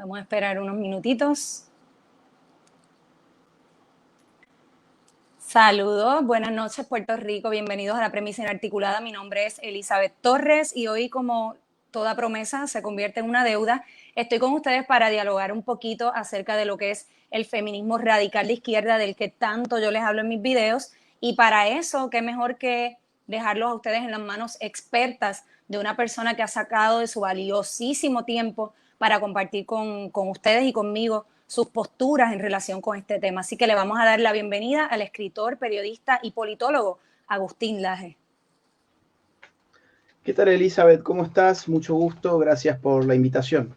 Vamos a esperar unos minutitos. Saludos, buenas noches Puerto Rico, bienvenidos a La Premisa Inarticulada. Mi nombre es Elizabeth Torres y hoy, como toda promesa se convierte en una deuda, estoy con ustedes para dialogar un poquito acerca de lo que es el feminismo radical de izquierda del que tanto yo les hablo en mis videos, y para eso, qué mejor que dejarlos a ustedes en las manos expertas de una persona que ha sacado de su valiosísimo tiempo para compartir con ustedes y conmigo sus posturas en relación con este tema. Así que le vamos a dar la bienvenida al escritor, periodista y politólogo Agustín Laje. ¿Qué tal, Elizabeth? ¿Cómo estás? Mucho gusto, gracias por la invitación.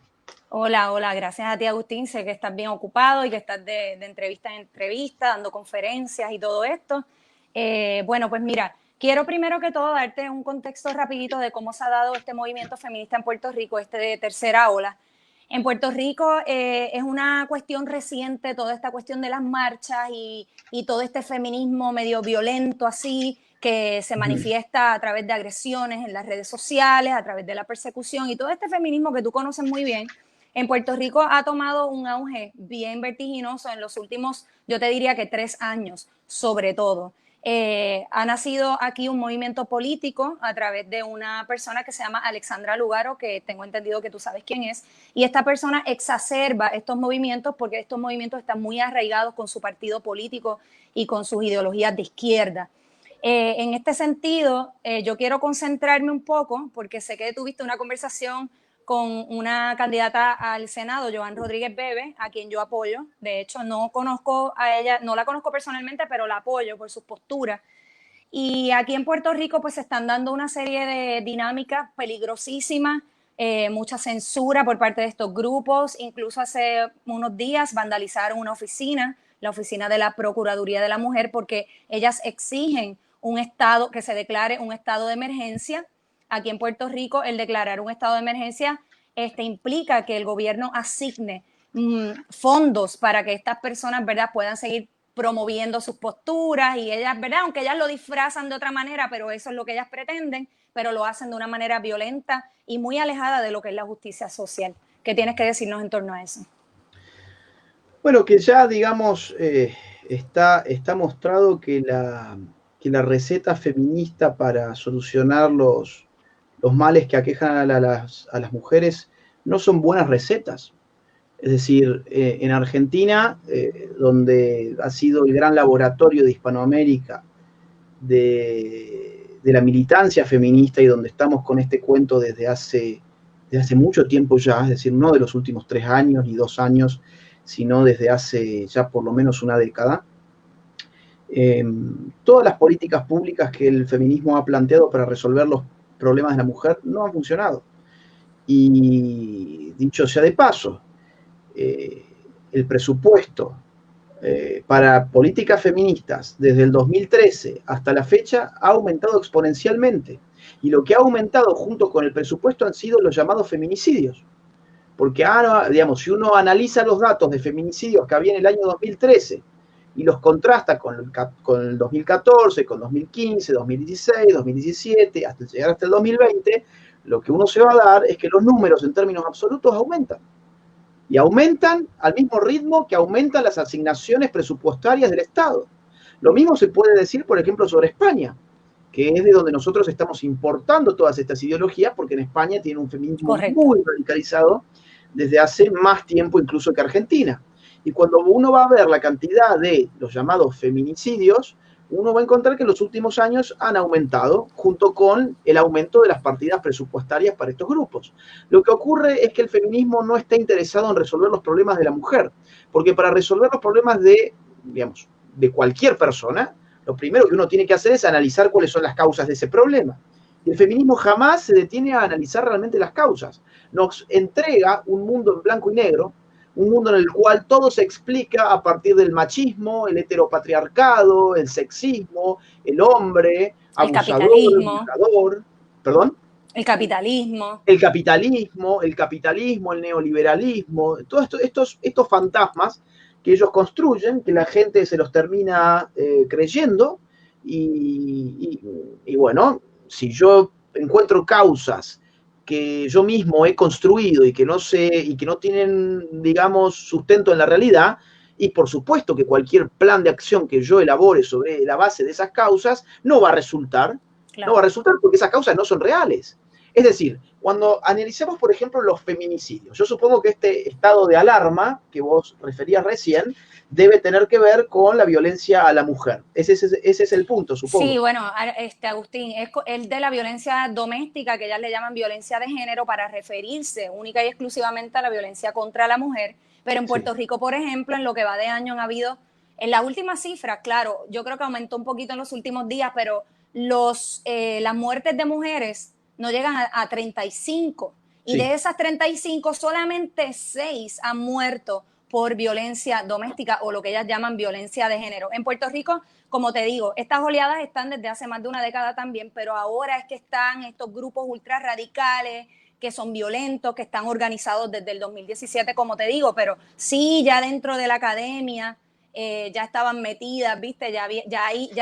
Hola, hola, gracias a ti, Agustín. Sé que estás bien ocupado y que estás de entrevista en entrevista, dando conferencias y todo esto. Bueno, pues mira, quiero primero que todo darte un contexto rapidito de cómo se ha dado este movimiento feminista en Puerto Rico, este de tercera ola. En Puerto Rico es una cuestión reciente toda esta cuestión de las marchas y todo este feminismo medio violento así, que se manifiesta a través de agresiones en las redes sociales, a través de la persecución, y todo este feminismo que tú conoces muy bien en Puerto Rico ha tomado un auge bien vertiginoso en los últimos, yo te diría que 3 años, sobre todo. Ha nacido aquí un movimiento político a través de una persona que se llama Alexandra Lugaro, que tengo entendido que tú sabes quién es, y esta persona exacerba estos movimientos porque estos movimientos están muy arraigados con su partido político y con sus ideologías de izquierda. En este sentido, yo quiero concentrarme un poco, porque sé que tuviste una conversación con una candidata al Senado, Joan Rodríguez Bebe, a quien yo apoyo. De hecho, no conozco a ella, no la conozco personalmente, pero la apoyo por sus posturas. Y aquí en Puerto Rico pues se están dando una serie de dinámicas peligrosísimas, mucha censura por parte de estos grupos. Incluso hace unos días vandalizaron una oficina, la oficina de la Procuraduría de la Mujer, porque ellas exigen un estado, que se declare un estado de emergencia. Aquí en Puerto Rico el declarar un estado de emergencia implica que el gobierno asigne fondos para que estas personas, ¿verdad?, puedan seguir promoviendo sus posturas, y ellas, ¿verdad?, aunque ellas lo disfrazan de otra manera, pero eso es lo que ellas pretenden, pero lo hacen de una manera violenta y muy alejada de lo que es la justicia social. ¿Qué tienes que decirnos en torno a eso? Bueno, que ya, digamos, está mostrado que la receta feminista para solucionar los males que aquejan a las mujeres no son buenas recetas. Es decir, en Argentina, donde ha sido el gran laboratorio de Hispanoamérica de la militancia feminista y donde estamos con este cuento desde hace mucho tiempo ya, es decir, no de los últimos 3 años ni 2 años, sino desde hace ya por lo menos una década. Todas las políticas públicas que el feminismo ha planteado para resolver los problemas de la mujer no han funcionado. Y dicho sea de paso, el presupuesto para políticas feministas desde el 2013 hasta la fecha ha aumentado exponencialmente. Y lo que ha aumentado junto con el presupuesto han sido los llamados feminicidios. Porque, digamos, si uno analiza los datos de feminicidios que había en el año 2013 y los contrasta con el 2014, con 2015, 2016, 2017, hasta llegar hasta el 2020, lo que uno se va a dar es que los números en términos absolutos aumentan. Y aumentan al mismo ritmo que aumentan las asignaciones presupuestarias del Estado. Lo mismo se puede decir, por ejemplo, sobre España, que es de donde nosotros estamos importando todas estas ideologías, porque en España tiene un feminismo Correcto. Muy radicalizado desde hace más tiempo incluso que Argentina. Y cuando uno va a ver la cantidad de los llamados feminicidios, uno va a encontrar que en los últimos años han aumentado junto con el aumento de las partidas presupuestarias para estos grupos. Lo que ocurre es que el feminismo no está interesado en resolver los problemas de la mujer, porque para resolver los problemas digamos, de cualquier persona, lo primero que uno tiene que hacer es analizar cuáles son las causas de ese problema. Y el feminismo jamás se detiene a analizar realmente las causas. Nos entrega un mundo en blanco y negro, un mundo en el cual todo se explica a partir del machismo, el heteropatriarcado, el sexismo, el hombre, abusador, violador, ¿perdón? El capitalismo. El capitalismo, el neoliberalismo, todos estos fantasmas que ellos construyen, que la gente se los termina creyendo, y bueno, si yo encuentro causas que yo mismo he construido y que no tienen, digamos, sustento en la realidad, y por supuesto que cualquier plan de acción que yo elabore sobre la base de esas causas no va a resultar, Claro. no va a resultar porque esas causas no son reales. Es decir, cuando analicemos, por ejemplo, los feminicidios, yo supongo que este estado de alarma que vos referías recién debe tener que ver con la violencia a la mujer. Ese es el punto, supongo. Sí, bueno, Agustín, es el de la violencia doméstica, que ellas le llaman violencia de género, para referirse única y exclusivamente a la violencia contra la mujer. Pero en Puerto Rico, por ejemplo, en lo que va de año han habido, en la última cifra, claro, yo creo que aumentó un poquito en los últimos días, pero las muertes de mujeres no llegan a 35. Y de esas 35, solamente 6 han muerto por violencia doméstica o lo que ellas llaman violencia de género. En Puerto Rico, como te digo, estas oleadas están desde hace más de una década también, pero ahora es que están estos grupos ultra radicales que son violentos, que están organizados desde el 2017, como te digo, pero sí, ya dentro de la academia ya estaban metidas, ¿viste? Ya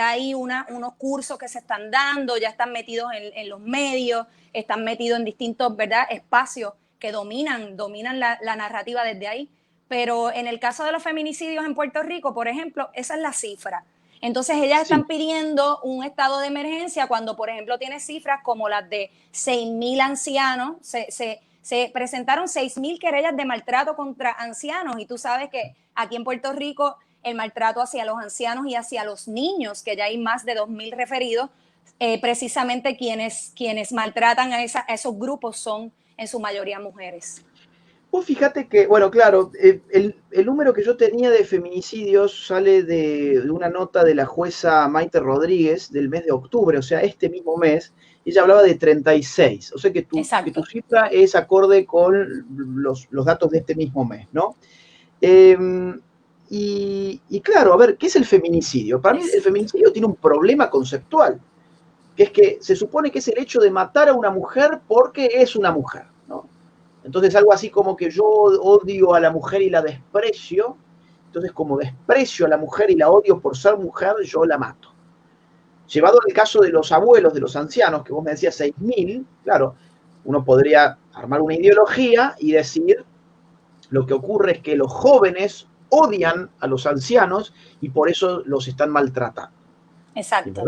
hay unos cursos que se están dando, ya están metidos en los medios, están metidos en distintos, ¿verdad?, espacios que dominan la narrativa desde ahí. Pero en el caso de los feminicidios en Puerto Rico, por ejemplo, esa es la cifra. Entonces ellas están pidiendo un estado de emergencia cuando, por ejemplo, tiene cifras como las de 6,000 ancianos. Se presentaron 6,000 querellas de maltrato contra ancianos, y tú sabes que aquí en Puerto Rico el maltrato hacia los ancianos y hacia los niños, que ya hay más de 2,000 referidos, precisamente quienes maltratan a esos grupos son en su mayoría mujeres. Vos fíjate que, bueno, claro, el número que yo tenía de feminicidios sale de una nota de la jueza Maite Rodríguez del mes de octubre, o sea, este mismo mes. Ella hablaba de 36, o sea que tu cifra es acorde con los datos de este mismo mes, ¿no? Y claro, a ver, ¿qué es el feminicidio? Para mí el feminicidio tiene un problema conceptual, que es que se supone que es el hecho de matar a una mujer porque es una mujer, ¿no? Entonces algo así como que yo odio a la mujer y la desprecio, entonces como desprecio a la mujer y la odio por ser mujer, yo la mato. Llevado al caso de los abuelos, de los ancianos, que vos me decías 6,000, claro, uno podría armar una ideología y decir, lo que ocurre es que los jóvenes odian a los ancianos y por eso los están maltratando. Exacto.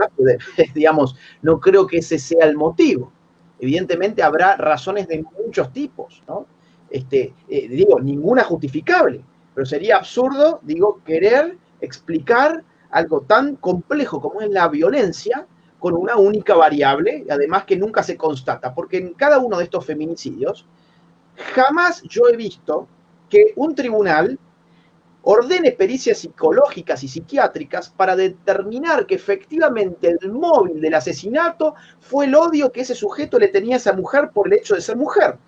Digamos, no creo que ese sea el motivo. Evidentemente habrá razones de muchos tipos, ¿no? Digo, ninguna justificable, pero sería absurdo, digo, querer explicar algo tan complejo como es la violencia con una única variable, además que nunca se constata, porque en cada uno de estos feminicidios jamás yo he visto que un tribunal ordene pericias psicológicas y psiquiátricas para determinar que efectivamente el móvil del asesinato fue el odio que ese sujeto le tenía a esa mujer por el hecho de ser mujer.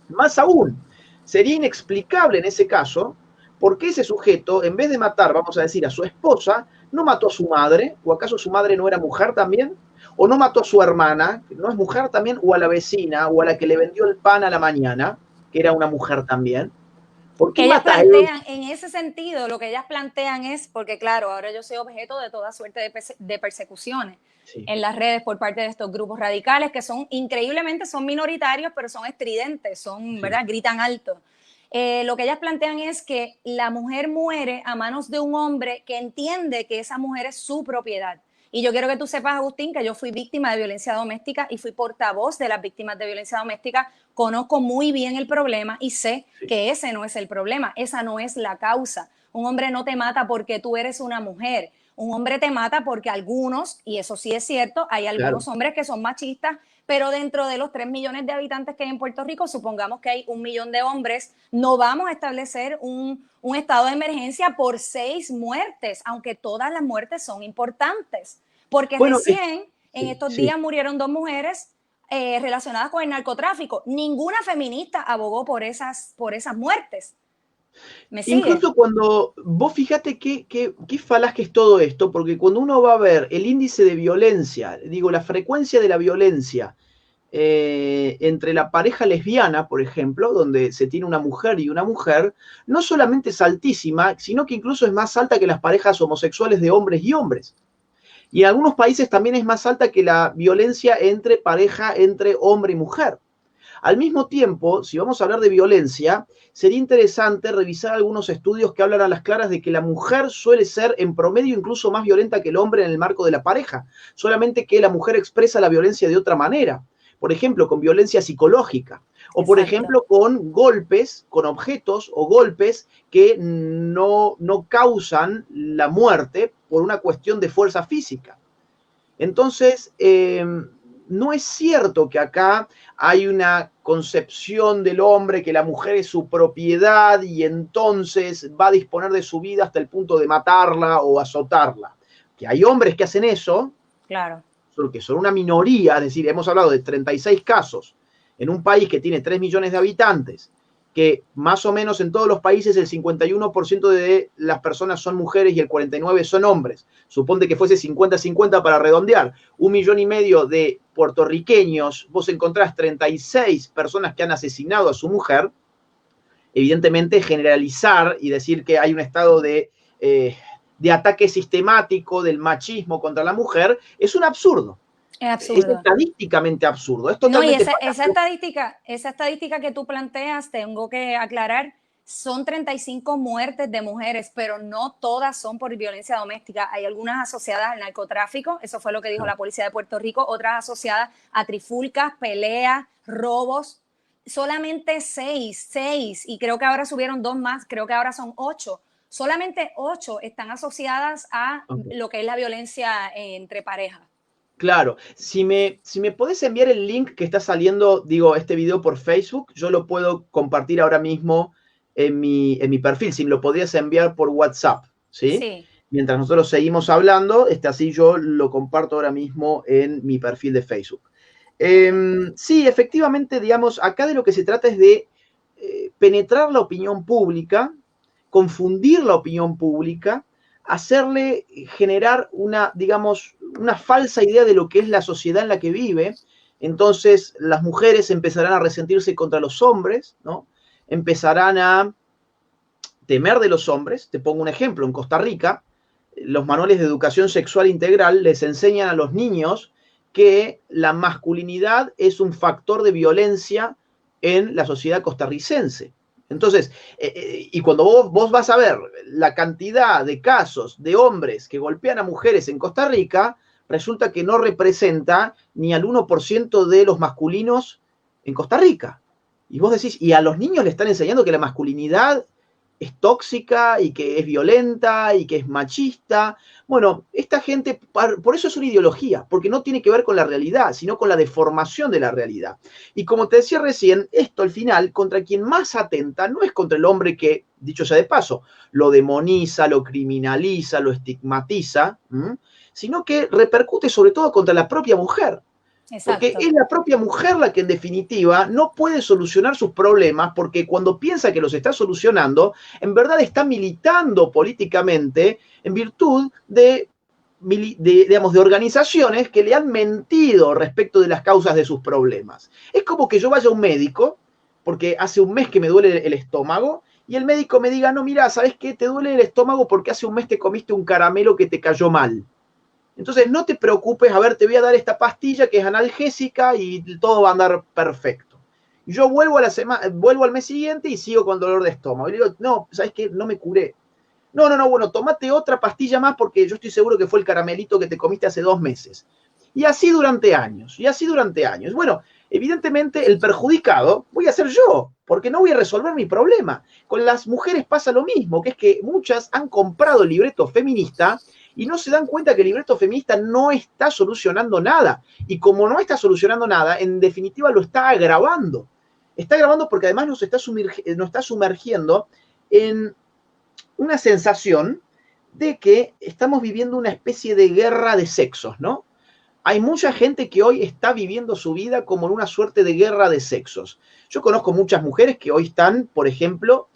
Más aún, sería inexplicable en ese caso por qué ese sujeto, en vez de matar, vamos a decir, a su esposa, no mató a su madre, o acaso su madre no era mujer también, o no mató a su hermana, que no es mujer también, o a la vecina, o a la que le vendió el pan a la mañana, que era una mujer también. ¿Por qué ellas plantean, en ese sentido, lo que ellas plantean es, porque claro, ahora yo soy objeto de toda suerte de persecuciones en las redes por parte de estos grupos radicales que son, increíblemente, son minoritarios, pero son estridentes, son, ¿verdad?, gritan alto. Lo que ellas plantean es que la mujer muere a manos de un hombre que entiende que esa mujer es su propiedad. Y yo quiero que tú sepas, Agustín, que yo fui víctima de violencia doméstica y fui portavoz de las víctimas de violencia doméstica. Conozco muy bien el problema y sé que ese no es el problema, esa no es la causa. Un hombre no te mata porque tú eres una mujer. Un hombre te mata porque algunos, y eso sí es cierto, hay algunos hombres que son machistas, pero dentro de los 3 millones de habitantes que hay en Puerto Rico, supongamos que hay 1 millón de hombres, no vamos a establecer un estado de emergencia por 6 muertes, aunque todas las muertes son importantes, porque recién en estos días murieron 2 mujeres relacionadas con el narcotráfico. Ninguna feminista abogó por esas muertes. ¿Me sigue? Incluso cuando vos fíjate qué falaz que es todo esto, porque cuando uno va a ver el índice de violencia, digo, la frecuencia de la violencia entre la pareja lesbiana, por ejemplo, donde se tiene una mujer y una mujer, no solamente es altísima, sino que incluso es más alta que las parejas homosexuales de hombres y hombres. Y en algunos países también es más alta que la violencia entre pareja, entre hombre y mujer. Al mismo tiempo, si vamos a hablar de violencia, sería interesante revisar algunos estudios que hablan a las claras de que la mujer suele ser en promedio incluso más violenta que el hombre en el marco de la pareja, solamente que la mujer expresa la violencia de otra manera, por ejemplo, con violencia psicológica, o por Exacto. ejemplo, con golpes, con objetos o golpes que no causan la muerte por una cuestión de fuerza física. Entonces, no es cierto que acá hay una concepción del hombre que la mujer es su propiedad y entonces va a disponer de su vida hasta el punto de matarla o azotarla. Que hay hombres que hacen eso, Claro. solo que son una minoría, es decir, hemos hablado de 36 casos en un país que tiene 3 millones de habitantes, que más o menos en todos los países el 51% de las personas son mujeres y el 49% son hombres. Suponte que fuese 50-50 para redondear. 1,5 millones de puertorriqueños, vos encontrás 36 personas que han asesinado a su mujer. Evidentemente, generalizar y decir que hay un estado de ataque sistemático del machismo contra la mujer es un absurdo. Es Es absurdo. estadísticamente absurdo. Es No, y totalmente esa estadística que tú planteas, tengo que aclarar, son 35 muertes de mujeres, pero no todas son por violencia doméstica. Hay algunas asociadas al narcotráfico, eso fue lo que dijo la policía de Puerto Rico, otras asociadas a trifulcas, peleas, robos. Solamente seis, y creo que ahora subieron 2 más, creo que ahora son 8. Solamente 8 están asociadas a lo que es la violencia entre parejas. Claro, si me podés enviar el link que está saliendo, digo, este video por Facebook, yo lo puedo compartir ahora mismo en mi perfil, si me lo podrías enviar por WhatsApp, ¿sí? Sí. Mientras nosotros seguimos hablando, así yo lo comparto ahora mismo en mi perfil de Facebook. Sí, efectivamente, digamos, acá de lo que se trata es de penetrar la opinión pública, confundir la opinión pública, hacerle generar una, digamos, una falsa idea de lo que es la sociedad en la que vive. Entonces las mujeres empezarán a resentirse contra los hombres, ¿no? Empezarán a temer de los hombres. Te pongo un ejemplo, en Costa Rica, los manuales de educación sexual integral les enseñan a los niños que la masculinidad es un factor de violencia en la sociedad costarricense. Entonces, y cuando vos vas a ver la cantidad de casos de hombres que golpean a mujeres en Costa Rica, resulta que no representa ni al 1% de los masculinos en Costa Rica. Y vos decís, y a los niños le están enseñando que la masculinidad es tóxica y que es violenta y que es machista. Bueno, esta gente, por eso es una ideología, porque no tiene que ver con la realidad, sino con la deformación de la realidad. Y como te decía recién, esto al final, contra quien más atenta, no es contra el hombre que, dicho sea de paso, lo demoniza, lo criminaliza, lo estigmatiza, sino que repercute sobre todo contra la propia mujer. Porque Exacto. es la propia mujer la que en definitiva no puede solucionar sus problemas porque cuando piensa que los está solucionando, en verdad está militando políticamente en virtud digamos, de organizaciones que le han mentido respecto de las causas de sus problemas. Es como que yo vaya a un médico, porque hace un mes que me duele el estómago, y el médico me diga, no, mira, ¿sabes qué? Te duele el estómago porque hace un mes te comiste un caramelo que te cayó mal. Entonces, no te preocupes, a ver, te voy a dar esta pastilla que es analgésica y todo va a andar perfecto. Yo vuelvo al mes siguiente y sigo con dolor de estómago. Y le digo, no, ¿sabes qué? No me curé. No, bueno, tomate otra pastilla más porque yo estoy seguro que fue el caramelito que te comiste hace 2 meses. Y así durante años, Bueno, evidentemente el perjudicado voy a ser yo, porque no voy a resolver mi problema. Con las mujeres pasa lo mismo, que es que muchas han comprado el libreto feminista y no se dan cuenta que el libreto feminista no está solucionando nada. Y como no está solucionando nada, en definitiva lo está agravando. Está agravando porque además nos está sumergiendo en una sensación de que estamos viviendo una especie de guerra de sexos, ¿no? Hay mucha gente que hoy está viviendo su vida como en una suerte de guerra de sexos. Yo conozco muchas mujeres que hoy están, por ejemplo,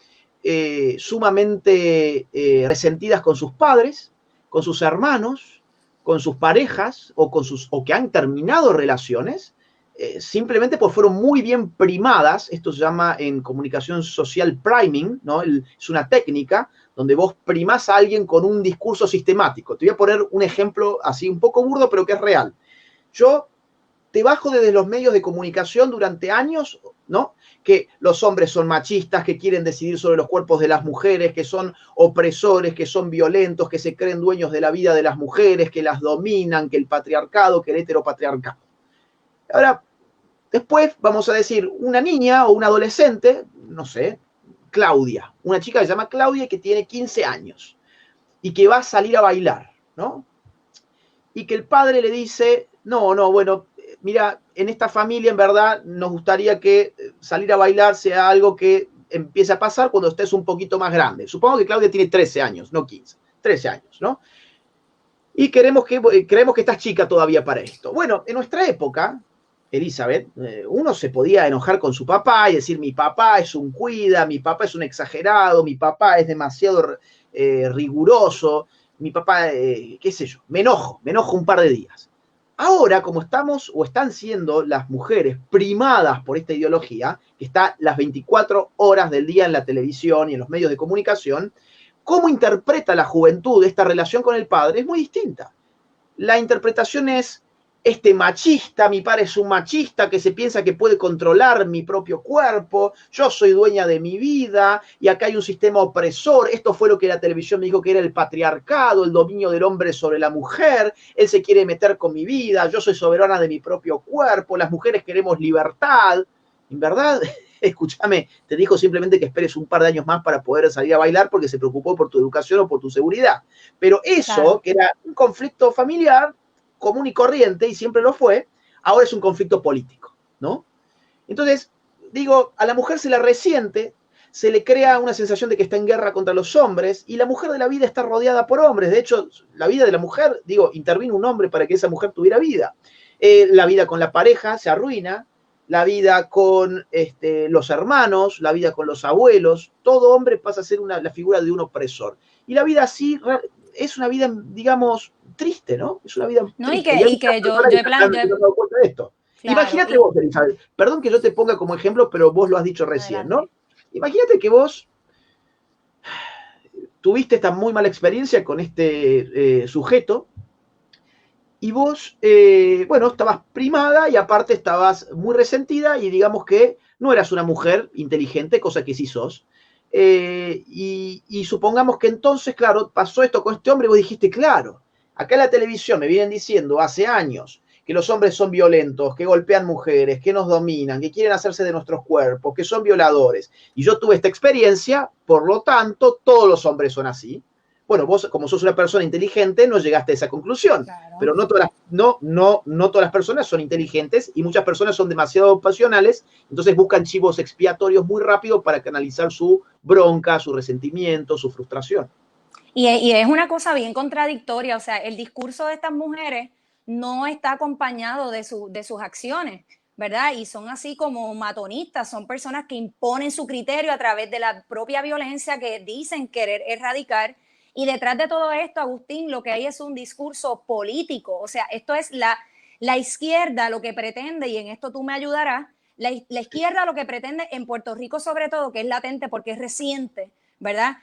sumamente resentidas con sus padres, con sus hermanos, con sus parejas o que han terminado relaciones simplemente porque fueron muy bien primadas. Esto se llama en comunicación social priming, ¿no? Es una técnica donde vos primás a alguien con un discurso sistemático. Te voy a poner un ejemplo así un poco burdo, pero que es real. Yo te bajo desde los medios de comunicación durante años ¿no? Que los hombres son machistas, que quieren decidir sobre los cuerpos de las mujeres, que son opresores, que son violentos, que se creen dueños de la vida de las mujeres, que las dominan, que el patriarcado, que el heteropatriarcado. Ahora, después vamos a decir una niña o una adolescente, no sé, Claudia, una chica que se llama Claudia y que tiene 15 años y que va a salir a bailar, ¿no? Y que el padre le dice, no, bueno, mira, en esta familia en verdad nos gustaría que salir a bailar sea algo que empiece a pasar cuando estés un poquito más grande. Supongo que Claudia tiene 13 años, no 15, 13 años, ¿no? Y creemos que estás chica todavía para esto. Bueno, en nuestra época, Elizabeth, uno se podía enojar con su papá y decir, mi papá es un cuida, mi papá es un exagerado, mi papá es demasiado riguroso, mi papá, qué sé yo, me enojo un par de días. Ahora, como estamos o están siendo las mujeres primadas por esta ideología, que está las 24 horas del día en la televisión y en los medios de comunicación, cómo interpreta la juventud esta relación con el padre es muy distinta. La interpretación es, este machista, mi padre es un machista que se piensa que puede controlar mi propio cuerpo, yo soy dueña de mi vida y acá hay un sistema opresor, esto fue lo que la televisión me dijo que era el patriarcado, el dominio del hombre sobre la mujer, él se quiere meter con mi vida, yo soy soberana de mi propio cuerpo, las mujeres queremos libertad, en verdad, escúchame, te dijo simplemente que esperes un par de años más para poder salir a bailar porque se preocupó por tu educación o por tu seguridad. Pero eso, claro, que era un conflicto familiar común y corriente, y siempre lo fue, ahora es un conflicto político, ¿no? Entonces, digo, a la mujer se la resiente, se le crea una sensación de que está en guerra contra los hombres, y la mujer de la vida está rodeada por hombres. De hecho, la vida de la mujer, digo, intervino un hombre para que esa mujer tuviera vida. La vida con la pareja se arruina, la vida con los hermanos, la vida con los abuelos, todo hombre pasa a ser la figura de un opresor. Y la vida así es una vida, digamos, triste, ¿no? Es una vida no, triste. Y que yo he dado cuenta de esto. Claro, imagínate vos, Elizabeth, perdón que yo te ponga como ejemplo, pero vos lo has dicho recién, adelante, ¿no? Imagínate que vos tuviste esta muy mala experiencia con este sujeto y vos, bueno, estabas primada y aparte estabas muy resentida y digamos que no eras una mujer inteligente, cosa que sí sos. Y supongamos que entonces, claro, pasó esto con este hombre y vos dijiste, claro, acá en la televisión me vienen diciendo hace años que los hombres son violentos, que golpean mujeres, que nos dominan, que quieren hacerse de nuestros cuerpos, que son violadores. Y yo tuve esta experiencia, por lo tanto, todos los hombres son así. Bueno, vos, como sos una persona inteligente, no llegaste a esa conclusión. Claro. Pero no todas las personas son inteligentes y muchas personas son demasiado pasionales, entonces buscan chivos expiatorios muy rápido para canalizar su bronca, su resentimiento, su frustración. Y es una cosa bien contradictoria, o sea, el discurso de estas mujeres no está acompañado de sus acciones, ¿verdad? Y son así como matonistas, son personas que imponen su criterio a través de la propia violencia que dicen querer erradicar. Y detrás de todo esto, Agustín, lo que hay es un discurso político, o sea, esto es la izquierda lo que pretende, y en esto tú me ayudarás, la izquierda lo que pretende en Puerto Rico sobre todo, que es latente porque es reciente, ¿verdad?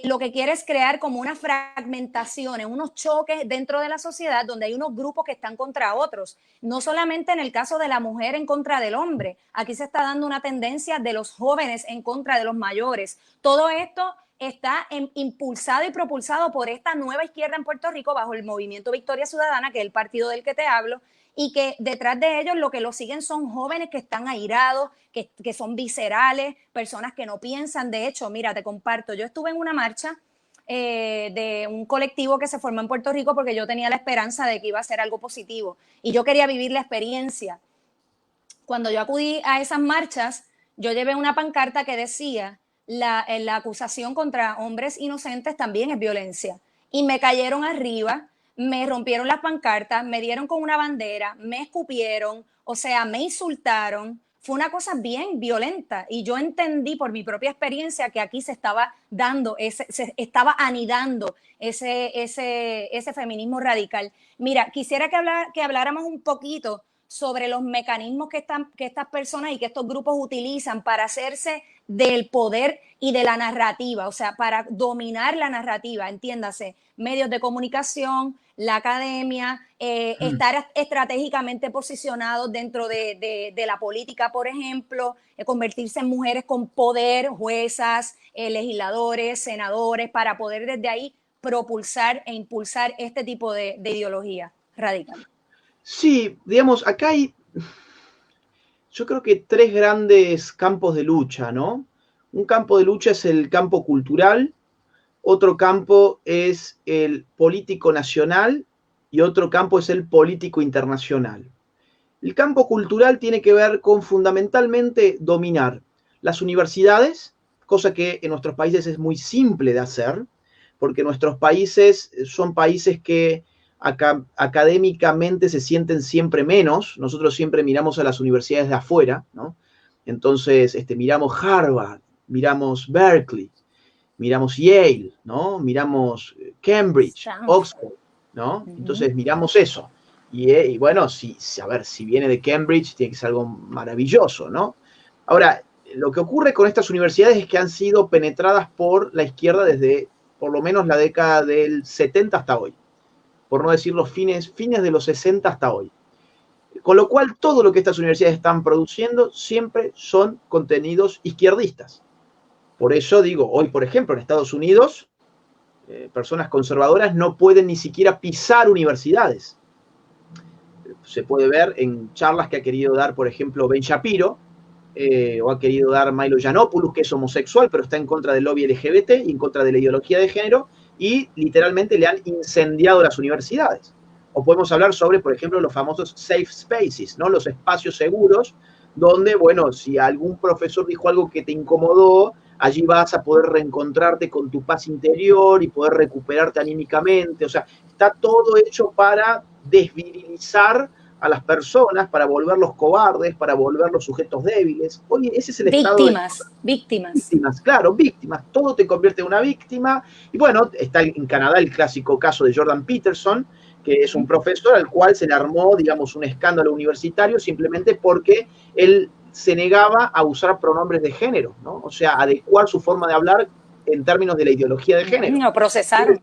Lo que quiere es crear como unas fragmentaciones, unos choques dentro de la sociedad donde hay unos grupos que están contra otros. No solamente en el caso de la mujer en contra del hombre, aquí se está dando una tendencia de los jóvenes en contra de los mayores. Todo esto está impulsado y propulsado por esta nueva izquierda en Puerto Rico bajo el movimiento Victoria Ciudadana, que es el partido del que te hablo, y que detrás de ellos lo que lo siguen son jóvenes que están airados, que son viscerales, personas que no piensan. De hecho, mira, te comparto, yo estuve en una marcha de un colectivo que se formó en Puerto Rico porque yo tenía la esperanza de que iba a ser algo positivo y yo quería vivir la experiencia. Cuando yo acudí a esas marchas, yo llevé una pancarta que decía la acusación contra hombres inocentes también es violencia, y me cayeron arriba, me rompieron las pancartas, me dieron con una bandera, me escupieron, o sea, me insultaron. Fue una cosa bien violenta y yo entendí por mi propia experiencia que aquí se estaba dando, se estaba anidando ese feminismo radical. Mira, quisiera que habláramos un poquito sobre los mecanismos que estas personas y que estos grupos utilizan para hacerse del poder y de la narrativa, o sea, para dominar la narrativa, entiéndase, medios de comunicación, la academia, estar estratégicamente posicionados dentro de la política, por ejemplo, convertirse en mujeres con poder, juezas, legisladores, senadores, para poder desde ahí propulsar e impulsar este tipo de ideología radical. Sí, digamos, acá hay, yo creo que tres grandes campos de lucha, ¿no? Un campo de lucha es el campo cultural, otro campo es el político nacional y otro campo es el político internacional. El campo cultural tiene que ver con fundamentalmente dominar las universidades, cosa que en nuestros países es muy simple de hacer, porque nuestros países son países que académicamente se sienten siempre menos. Nosotros siempre miramos a las universidades de afuera, ¿no? Entonces, miramos Harvard, miramos Berkeley, miramos Yale, ¿no? Miramos Cambridge, Oxford, ¿no? Entonces miramos eso. Y bueno, a ver, si viene de Cambridge, tiene que ser algo maravilloso, ¿no? Ahora, lo que ocurre con estas universidades es que han sido penetradas por la izquierda desde por lo menos la década del 70 hasta hoy, por no decir los fines de los 60 hasta hoy. Con lo cual, todo lo que estas universidades están produciendo siempre son contenidos izquierdistas. Por eso digo, hoy, por ejemplo, en Estados Unidos, personas conservadoras no pueden ni siquiera pisar universidades. Se puede ver en charlas que ha querido dar, por ejemplo, Ben Shapiro, o ha querido dar Milo Yiannopoulos, que es homosexual, pero está en contra del lobby LGBT y en contra de la ideología de género, y literalmente le han incendiado las universidades. O podemos hablar sobre, por ejemplo, los famosos safe spaces, ¿no? Los espacios seguros, donde, bueno, si algún profesor dijo algo que te incomodó, allí vas a poder reencontrarte con tu paz interior y poder recuperarte anímicamente. O sea, está todo hecho para desvirilizar a las personas, para volverlos cobardes, para volverlos sujetos débiles. Oye, ese es el estado de víctimas, claro, víctimas. Todo te convierte en una víctima. Y bueno, está en Canadá el clásico caso de Jordan Peterson, que es un profesor al cual se le armó, digamos, un escándalo universitario simplemente porque él se negaba a usar pronombres de género, ¿no? O sea, adecuar su forma de hablar en términos de la ideología de género. Lo procesaron.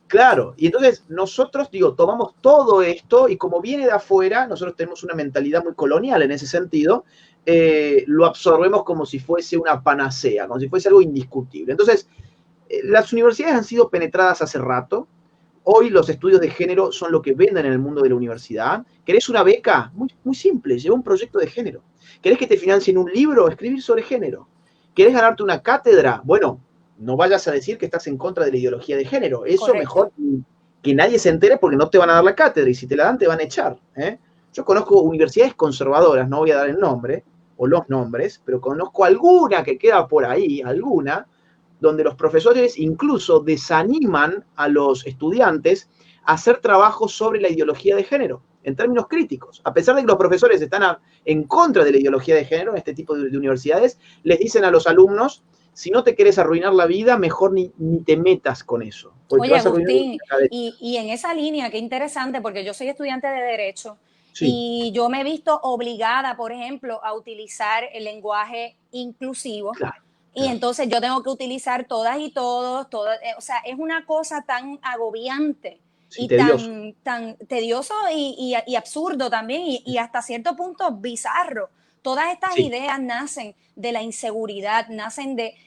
Claro, y entonces nosotros, digo, tomamos todo esto y como viene de afuera, nosotros tenemos una mentalidad muy colonial en ese sentido, lo absorbemos como si fuese una panacea, como si fuese algo indiscutible. Entonces, las universidades han sido penetradas hace rato. Hoy los estudios de género son lo que venden en el mundo de la universidad. ¿Querés una beca? Muy, muy simple, lleva un proyecto de género. ¿Querés que te financien un libro? Escribir sobre género. ¿Querés ganarte una cátedra? Bueno, no vayas a decir que estás en contra de la ideología de género. Eso correcto. Mejor que nadie se entere porque no te van a dar la cátedra y si te la dan te van a echar. Yo conozco universidades conservadoras, no voy a dar el nombre o los nombres, pero conozco alguna que queda por ahí, alguna, donde los profesores incluso desaniman a los estudiantes a hacer trabajos sobre la ideología de género, en términos críticos. A pesar de que los profesores están en contra de la ideología de género en este tipo de universidades, les dicen a los alumnos, si no te querés arruinar la vida, mejor ni te metas con eso. Oye, Agustín, y en esa línea, qué interesante, porque yo soy estudiante de Derecho, sí. Y yo me he visto obligada, por ejemplo, a utilizar el lenguaje inclusivo. Claro. Y entonces yo tengo que utilizar todas y todos, o sea, es una cosa tan agobiante sí, y tedioso. Tan tedioso y absurdo también y hasta cierto punto bizarro. Todas estas sí. ideas nacen de la inseguridad,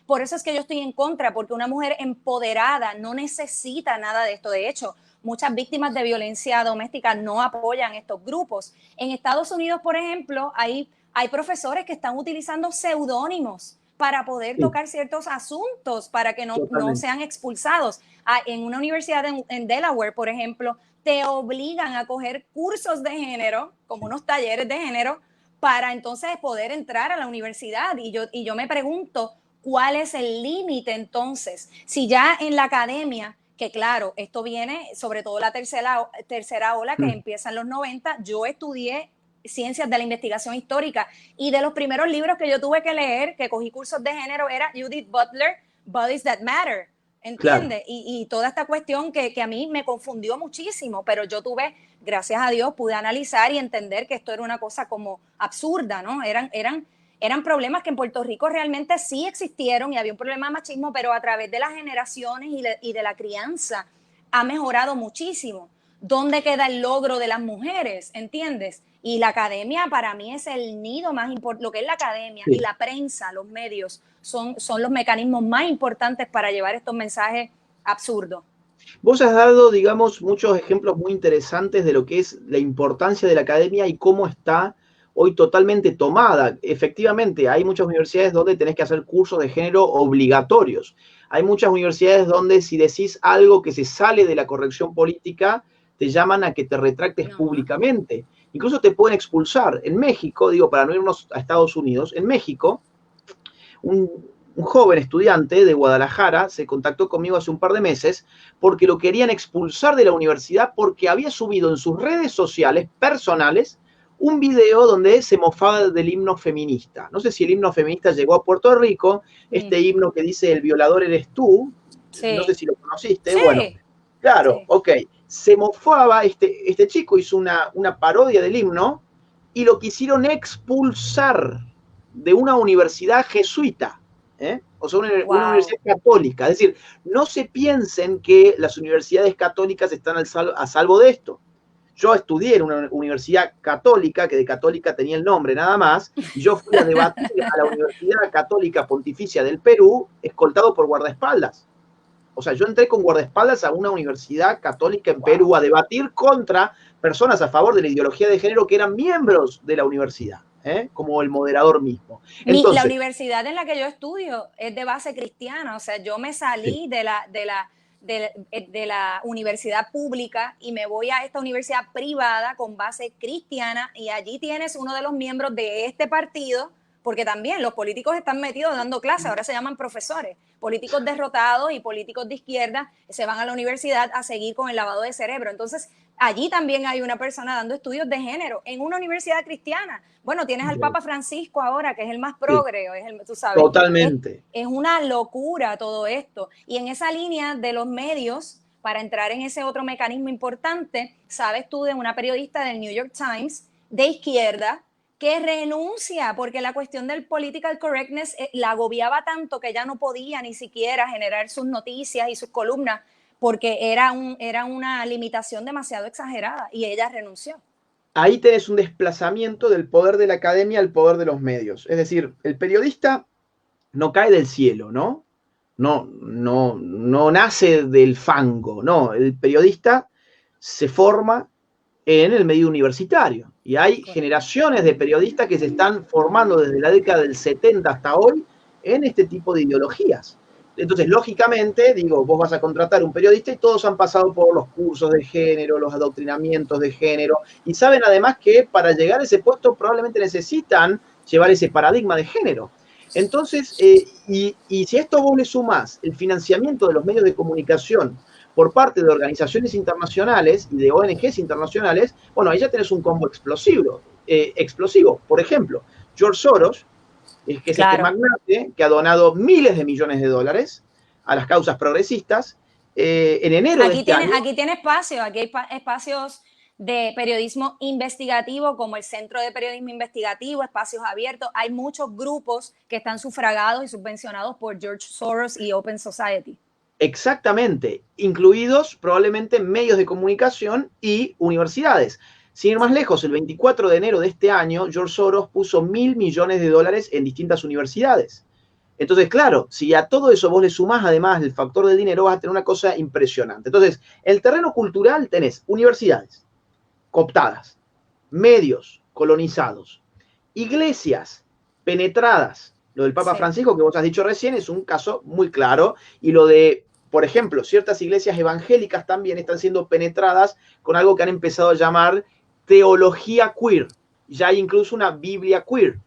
por eso es que yo estoy en contra, porque una mujer empoderada no necesita nada de esto. De hecho, muchas víctimas de violencia doméstica no apoyan estos grupos. En Estados Unidos, por ejemplo, hay profesores que están utilizando seudónimos para poder tocar ciertos asuntos, para que no sean expulsados. En una universidad en Delaware, por ejemplo, te obligan a coger cursos de género, como unos talleres de género, para entonces poder entrar a la universidad. Y yo me pregunto, ¿cuál es el límite entonces? Si ya en la academia, que claro, esto viene sobre todo la tercera ola que empieza en los 90, yo estudié ciencias de la investigación histórica y de los primeros libros que yo tuve que leer, que cogí cursos de género, era Judith Butler, Bodies That Matter. Claro. ¿entiendes? Y toda esta cuestión que a mí me confundió muchísimo, pero yo tuve, gracias a Dios, pude analizar y entender que esto era una cosa como absurda, ¿no? Eran problemas que en Puerto Rico realmente sí existieron y había un problema de machismo, pero a través de las generaciones y de la crianza ha mejorado muchísimo. ¿Dónde queda el logro de las mujeres? ¿Entiendes? Y la academia para mí es el nido más importante, lo que es la academia y Sí. la prensa, los medios, son los mecanismos más importantes para llevar estos mensajes absurdos. Vos has dado, digamos, muchos ejemplos muy interesantes de lo que es la importancia de la academia y cómo está hoy totalmente tomada. Efectivamente, hay muchas universidades donde tenés que hacer cursos de género obligatorios. Hay muchas universidades donde si decís algo que se sale de la corrección política, te llaman a que te retractes Ajá. públicamente. Incluso te pueden expulsar. En México, digo, para no irnos a Estados Unidos, en México, un joven estudiante de Guadalajara se contactó conmigo hace un par de meses porque lo querían expulsar de la universidad porque había subido en sus redes sociales personales un video donde se mofaba del himno feminista. No sé si el himno feminista llegó a Puerto Rico, este himno que dice el violador eres tú, no sé Sí, si lo conociste, bueno, sí, claro, sí. ok, se mofaba, este chico hizo una parodia del himno y lo quisieron expulsar de una universidad jesuita. O sea, una Wow. universidad católica. Es decir, no se piensen que las universidades católicas están a salvo de esto. Yo estudié en una universidad católica, que de católica tenía el nombre nada más, y yo fui a debatir a la Universidad Católica Pontificia del Perú, escoltado por guardaespaldas. O sea, yo entré con guardaespaldas a una universidad católica en Perú a debatir contra personas a favor de la ideología de género que eran miembros de la universidad, como el moderador mismo. La Entonces, universidad en la que yo estudio es de base cristiana, o sea, yo me sí, salí de la universidad pública y me voy a esta universidad privada con base cristiana y allí tienes uno de los miembros de este partido, porque también los políticos están metidos dando clases, ahora se llaman profesores, políticos derrotados y políticos de izquierda se van a la universidad a seguir con el lavado de cerebro. Entonces, allí también hay una persona dando estudios de género en una universidad cristiana. Bueno, tienes al Papa Francisco ahora, que es el más sí, progre, tú sabes, totalmente. es una locura todo esto. Y en esa línea de los medios, para entrar en ese otro mecanismo importante, sabes tú de una periodista del New York Times de izquierda que renuncia porque la cuestión del political correctness la agobiaba tanto que ya no podía ni siquiera generar sus noticias y sus columnas porque era una limitación demasiado exagerada y ella renunció. Ahí tenés un desplazamiento del poder de la academia al poder de los medios. Es decir, el periodista no cae del cielo, ¿no? No nace del fango, no. El periodista se forma en el medio universitario. Y hay Correcto. generaciones de periodistas que se están formando desde la década del 70 hasta hoy en este tipo de ideologías. Entonces, lógicamente, digo, vos vas a contratar un periodista y todos han pasado por los cursos de género, los adoctrinamientos de género, y saben además que para llegar a ese puesto probablemente necesitan llevar ese paradigma de género. Entonces, y si a esto vos le sumás el financiamiento de los medios de comunicación por parte de organizaciones internacionales y de ONGs internacionales, bueno, ahí ya tenés un combo explosivo. Por ejemplo, George Soros, que es este Claro. magnate que ha donado miles de millones de dólares a las causas progresistas, en enero de este año. Aquí tiene espacio, aquí hay espacios de periodismo investigativo como el Centro de Periodismo Investigativo, espacios abiertos. Hay muchos grupos que están sufragados y subvencionados por George Soros y Open Society. Exactamente, incluidos probablemente medios de comunicación y universidades. Sin ir más lejos, el 24 de enero de este año, George Soros puso $1.000 millones en distintas universidades. Entonces, claro, si a todo eso vos le sumás además el factor del dinero, vas a tener una cosa impresionante. Entonces, el terreno cultural tenés universidades cooptadas, medios colonizados, iglesias penetradas. Lo del Papa Sí. Francisco, que vos has dicho recién, es un caso muy claro. Y lo de, por ejemplo, ciertas iglesias evangélicas también están siendo penetradas con algo que han empezado a llamar teología queer. Ya hay incluso una Biblia queer,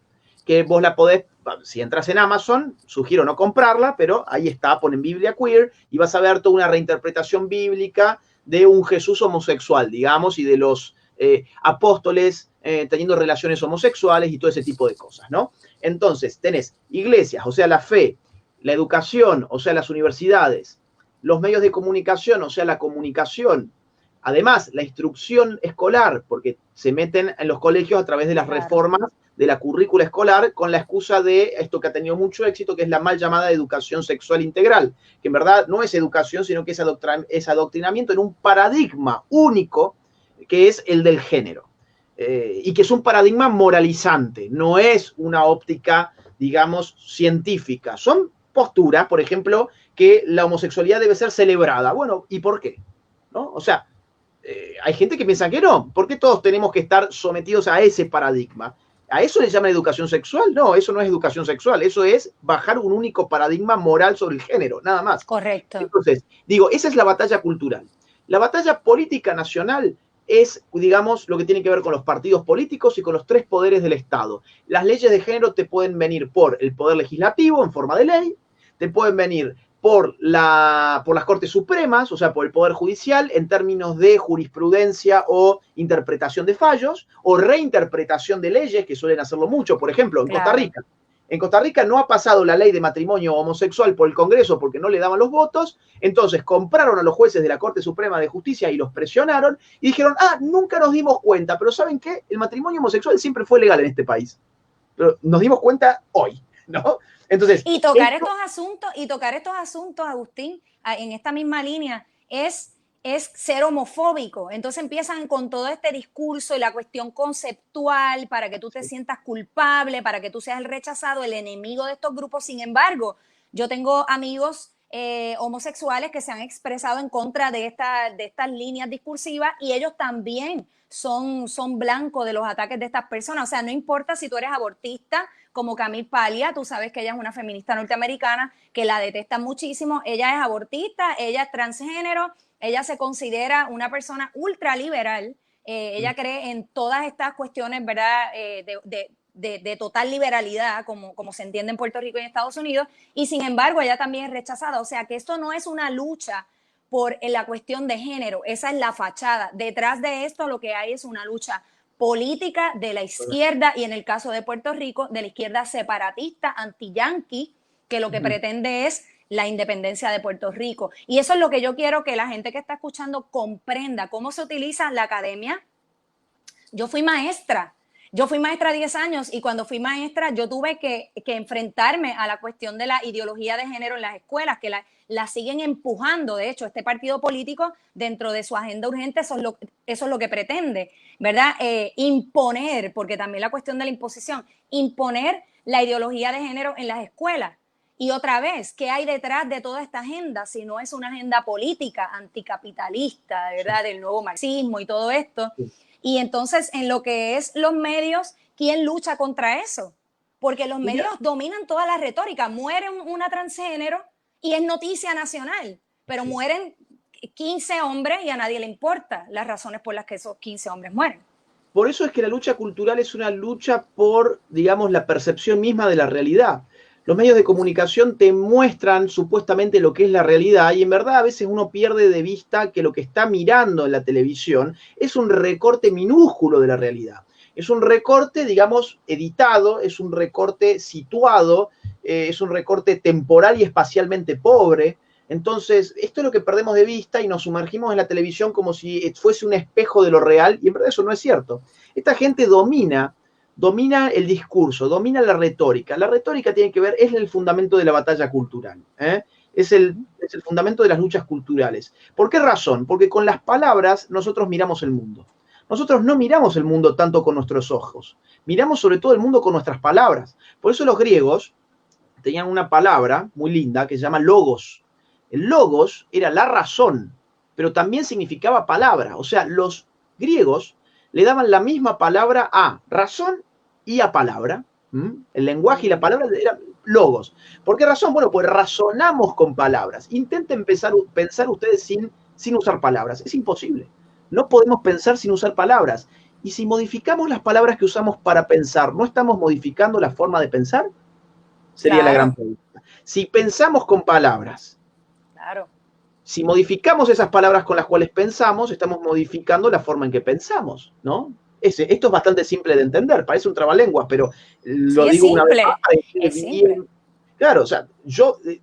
que vos la podés, si entras en Amazon, sugiero no comprarla, pero ahí está, ponen Biblia queer y vas a ver toda una reinterpretación bíblica de un Jesús homosexual, digamos, y de los apóstoles teniendo relaciones homosexuales y todo ese tipo de cosas, ¿no? Entonces, tenés iglesias, o sea, la fe, la educación, o sea, las universidades, los medios de comunicación, o sea, la comunicación, además la instrucción escolar, porque se meten en los colegios a través de las reformas de la currícula escolar con la excusa de esto que ha tenido mucho éxito, que es la mal llamada educación sexual integral, que en verdad no es educación, sino que es adoctrinamiento en un paradigma único, que es el del género. Y que es un paradigma moralizante, no es una óptica, digamos, científica. Son posturas, por ejemplo, que la homosexualidad debe ser celebrada. Bueno, ¿y por qué? ¿No? O sea, hay gente que piensa que no. ¿Por qué todos tenemos que estar sometidos a ese paradigma? ¿A eso le llaman educación sexual? No, eso no es educación sexual. Eso es bajar un único paradigma moral sobre el género, nada más. Correcto. Entonces, digo, esa es la batalla cultural. La batalla política nacional es, digamos, lo que tiene que ver con los partidos políticos y con los tres poderes del Estado. Las leyes de género te pueden venir por el poder legislativo en forma de ley, te pueden venir por las Cortes Supremas, o sea, por el Poder Judicial, en términos de jurisprudencia o interpretación de fallos, o reinterpretación de leyes, que suelen hacerlo mucho. Por ejemplo, en Costa Rica. En Costa Rica no ha pasado la ley de matrimonio homosexual por el Congreso porque no le daban los votos, entonces compraron a los jueces de la Corte Suprema de Justicia y los presionaron y dijeron, nunca nos dimos cuenta, pero ¿saben qué? El matrimonio homosexual siempre fue legal en este país, pero nos dimos cuenta hoy, ¿no? Entonces, y tocar estos asuntos, Agustín, en esta misma línea, es ser homofóbico. Entonces empiezan con todo este discurso y la cuestión conceptual para que tú te sientas culpable, para que tú seas el rechazado, el enemigo de estos grupos. Sin embargo, yo tengo amigos homosexuales que se han expresado en contra de estas líneas discursivas y ellos también son blancos de los ataques de estas personas. O sea, no importa si tú eres abortista, como Camille Paglia, tú sabes que ella es una feminista norteamericana que la detestan muchísimo. Ella es abortista, ella es transgénero, ella se considera una persona ultraliberal. Ella cree en todas estas cuestiones, ¿verdad? De total liberalidad, como se entiende en Puerto Rico y en Estados Unidos, y sin embargo ella también es rechazada. O sea que esto no es una lucha por la cuestión de género, esa es la fachada. Detrás de esto lo que hay es una lucha política de la izquierda y en el caso de Puerto Rico, de la izquierda separatista, anti-yanqui, que lo que pretende es la independencia de Puerto Rico. Y eso es lo que yo quiero que la gente que está escuchando comprenda, cómo se utiliza la academia. Yo fui maestra 10 años y cuando fui maestra yo tuve que enfrentarme a la cuestión de la ideología de género en las escuelas, que la siguen empujando. De hecho, este partido político dentro de su agenda urgente eso es lo que pretende, ¿verdad? Imponer, porque también la cuestión de la imposición, imponer la ideología de género en las escuelas. Y otra vez, ¿qué hay detrás de toda esta agenda? Si no es una agenda política, anticapitalista, ¿verdad? Del nuevo marxismo y todo esto. Y entonces, en lo que es los medios, ¿quién lucha contra eso? Porque los medios dominan toda la retórica. Muere una transgénero y es noticia nacional, pero mueren 15 hombres y a nadie le importa las razones por las que esos 15 hombres mueren. Por eso es que la lucha cultural es una lucha por, digamos, la percepción misma de la realidad. Los medios de comunicación te muestran supuestamente lo que es la realidad y en verdad a veces uno pierde de vista que lo que está mirando en la televisión es un recorte minúsculo de la realidad. Es un recorte, digamos, editado, es un recorte situado, es un recorte temporal y espacialmente pobre. Entonces, esto es lo que perdemos de vista y nos sumergimos en la televisión como si fuese un espejo de lo real y en verdad eso no es cierto. Esta gente domina el discurso, domina la retórica. La retórica tiene que ver, es el fundamento de la batalla cultural, es el fundamento de las luchas culturales. ¿Por qué razón? Porque con las palabras nosotros miramos el mundo. Nosotros no miramos el mundo tanto con nuestros ojos, miramos sobre todo el mundo con nuestras palabras. Por eso los griegos tenían una palabra muy linda que se llama logos. El logos era la razón, pero también significaba palabra. O sea, los griegos le daban la misma palabra a razón y a palabra. El lenguaje y la palabra eran logos. ¿Por qué razón? Bueno, pues razonamos con palabras. Intenten pensar ustedes sin usar palabras. Es imposible. No podemos pensar sin usar palabras. Y si modificamos las palabras que usamos para pensar, ¿no estamos modificando la forma de pensar? Sería la gran pregunta. Si pensamos con palabras, si modificamos esas palabras con las cuales pensamos, estamos modificando la forma en que pensamos, ¿no? Esto es bastante simple de entender, parece un trabalenguas, pero lo digo una vez más. Es simple. Claro, o sea,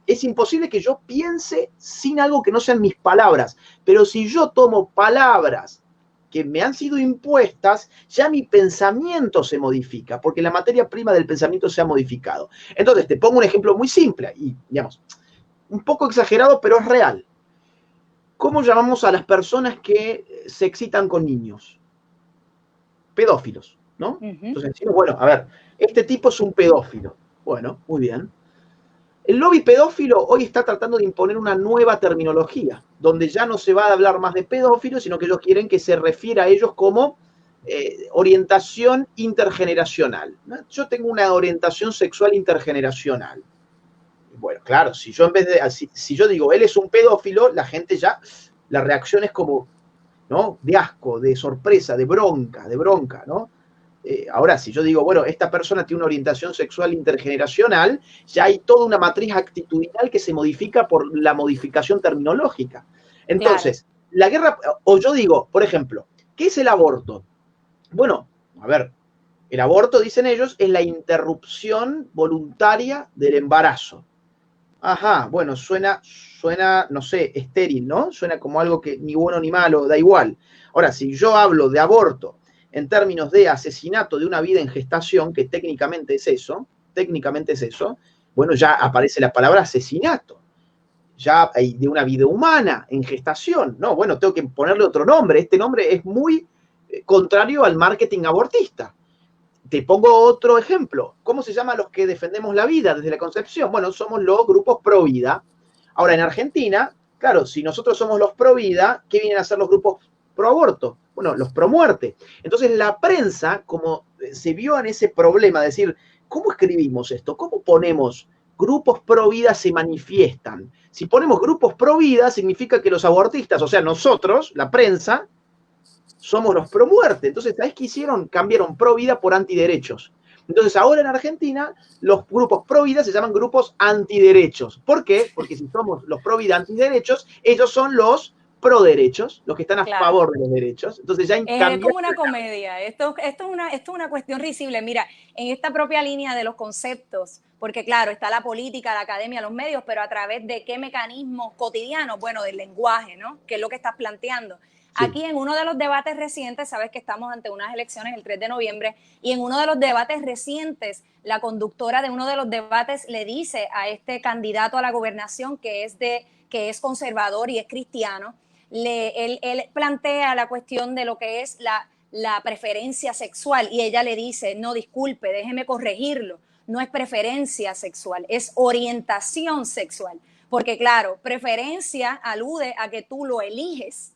es imposible que yo piense sin algo que no sean mis palabras, pero si yo tomo palabras que me han sido impuestas, ya mi pensamiento se modifica, porque la materia prima del pensamiento se ha modificado. Entonces, te pongo un ejemplo muy simple y, digamos, un poco exagerado, pero es real. ¿Cómo llamamos a las personas que se excitan con niños? Pedófilos, ¿no? Entonces decimos, bueno, a ver, este tipo es un pedófilo. Bueno, muy bien. El lobby pedófilo hoy está tratando de imponer una nueva terminología, donde ya no se va a hablar más de pedófilos, sino que ellos quieren que se refiera a ellos como orientación intergeneracional, ¿no? Yo tengo una orientación sexual intergeneracional. Bueno, claro, si yo en vez de, si yo digo él es un pedófilo, la gente ya, la reacción es como, ¿no? De asco, de sorpresa, de bronca, ¿no? Ahora, si yo digo, bueno, esta persona tiene una orientación sexual intergeneracional, ya hay toda una matriz actitudinal que se modifica por la modificación terminológica. Entonces, claro, la guerra, o yo digo, por ejemplo, ¿qué es el aborto? Bueno, a ver, el aborto, dicen ellos, es la interrupción voluntaria del embarazo. Ajá, bueno, suena, no sé, estéril, ¿no? Suena como algo que ni bueno ni malo, da igual. Ahora, si yo hablo de aborto en términos de asesinato de una vida en gestación, que técnicamente es eso, bueno, ya aparece la palabra asesinato. Ya hay de una vida humana en gestación. No, bueno, tengo que ponerle otro nombre. Este nombre es muy contrario al marketing abortista. Te pongo otro ejemplo. ¿Cómo se llaman los que defendemos la vida desde la concepción? Bueno, somos los grupos pro vida. Ahora, en Argentina, claro, si nosotros somos los pro vida, ¿qué vienen a hacer los grupos pro aborto? Bueno, los pro muerte. Entonces, la prensa, como se vio en ese problema, de decir, ¿cómo escribimos esto? ¿Cómo ponemos grupos pro vida se manifiestan? Si ponemos grupos pro vida, significa que los abortistas, o sea, nosotros, la prensa, somos los pro muerte. Entonces, ¿sabes qué hicieron? Cambiaron pro vida por antiderechos. Entonces, ahora en Argentina, los grupos pro vida se llaman grupos antiderechos. ¿Por qué? Porque si somos los pro vida antiderechos, ellos son los pro derechos, los que están a favor de los derechos. Entonces ya es como una comedia. Esto es una cuestión risible. Mira, en esta propia línea de los conceptos, porque claro, está la política, la academia, los medios, pero a través de qué mecanismos cotidianos, bueno, del lenguaje, ¿no? Que es lo que estás planteando. Sí. Aquí en uno de los debates recientes, sabes que estamos ante unas elecciones el 3 de noviembre, y en uno de los debates recientes, la conductora de uno de los debates le dice a este candidato a la gobernación que es conservador y es cristiano, él plantea la cuestión de lo que es la preferencia sexual y ella le dice, no, disculpe, déjeme corregirlo, no es preferencia sexual, es orientación sexual, porque claro, preferencia alude a que tú lo eliges.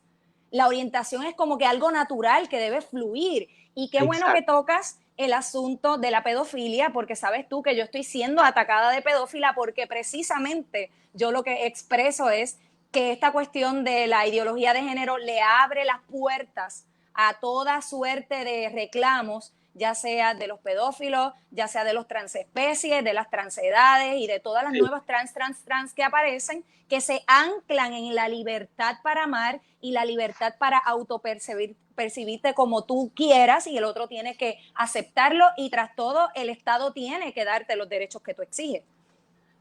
La orientación es como que algo natural que debe fluir. Y qué bueno que tocas el asunto de la pedofilia, porque sabes tú que yo estoy siendo atacada de pedófila porque precisamente yo lo que expreso es que esta cuestión de la ideología de género le abre las puertas a toda suerte de reclamos, ya sea de los pedófilos, ya sea de los transespecies, de las transedades y de todas las nuevas trans que aparecen, que se anclan en la libertad para amar y la libertad para autopercibirte como tú quieras, y el otro tiene que aceptarlo, y tras todo el Estado tiene que darte los derechos que tú exiges.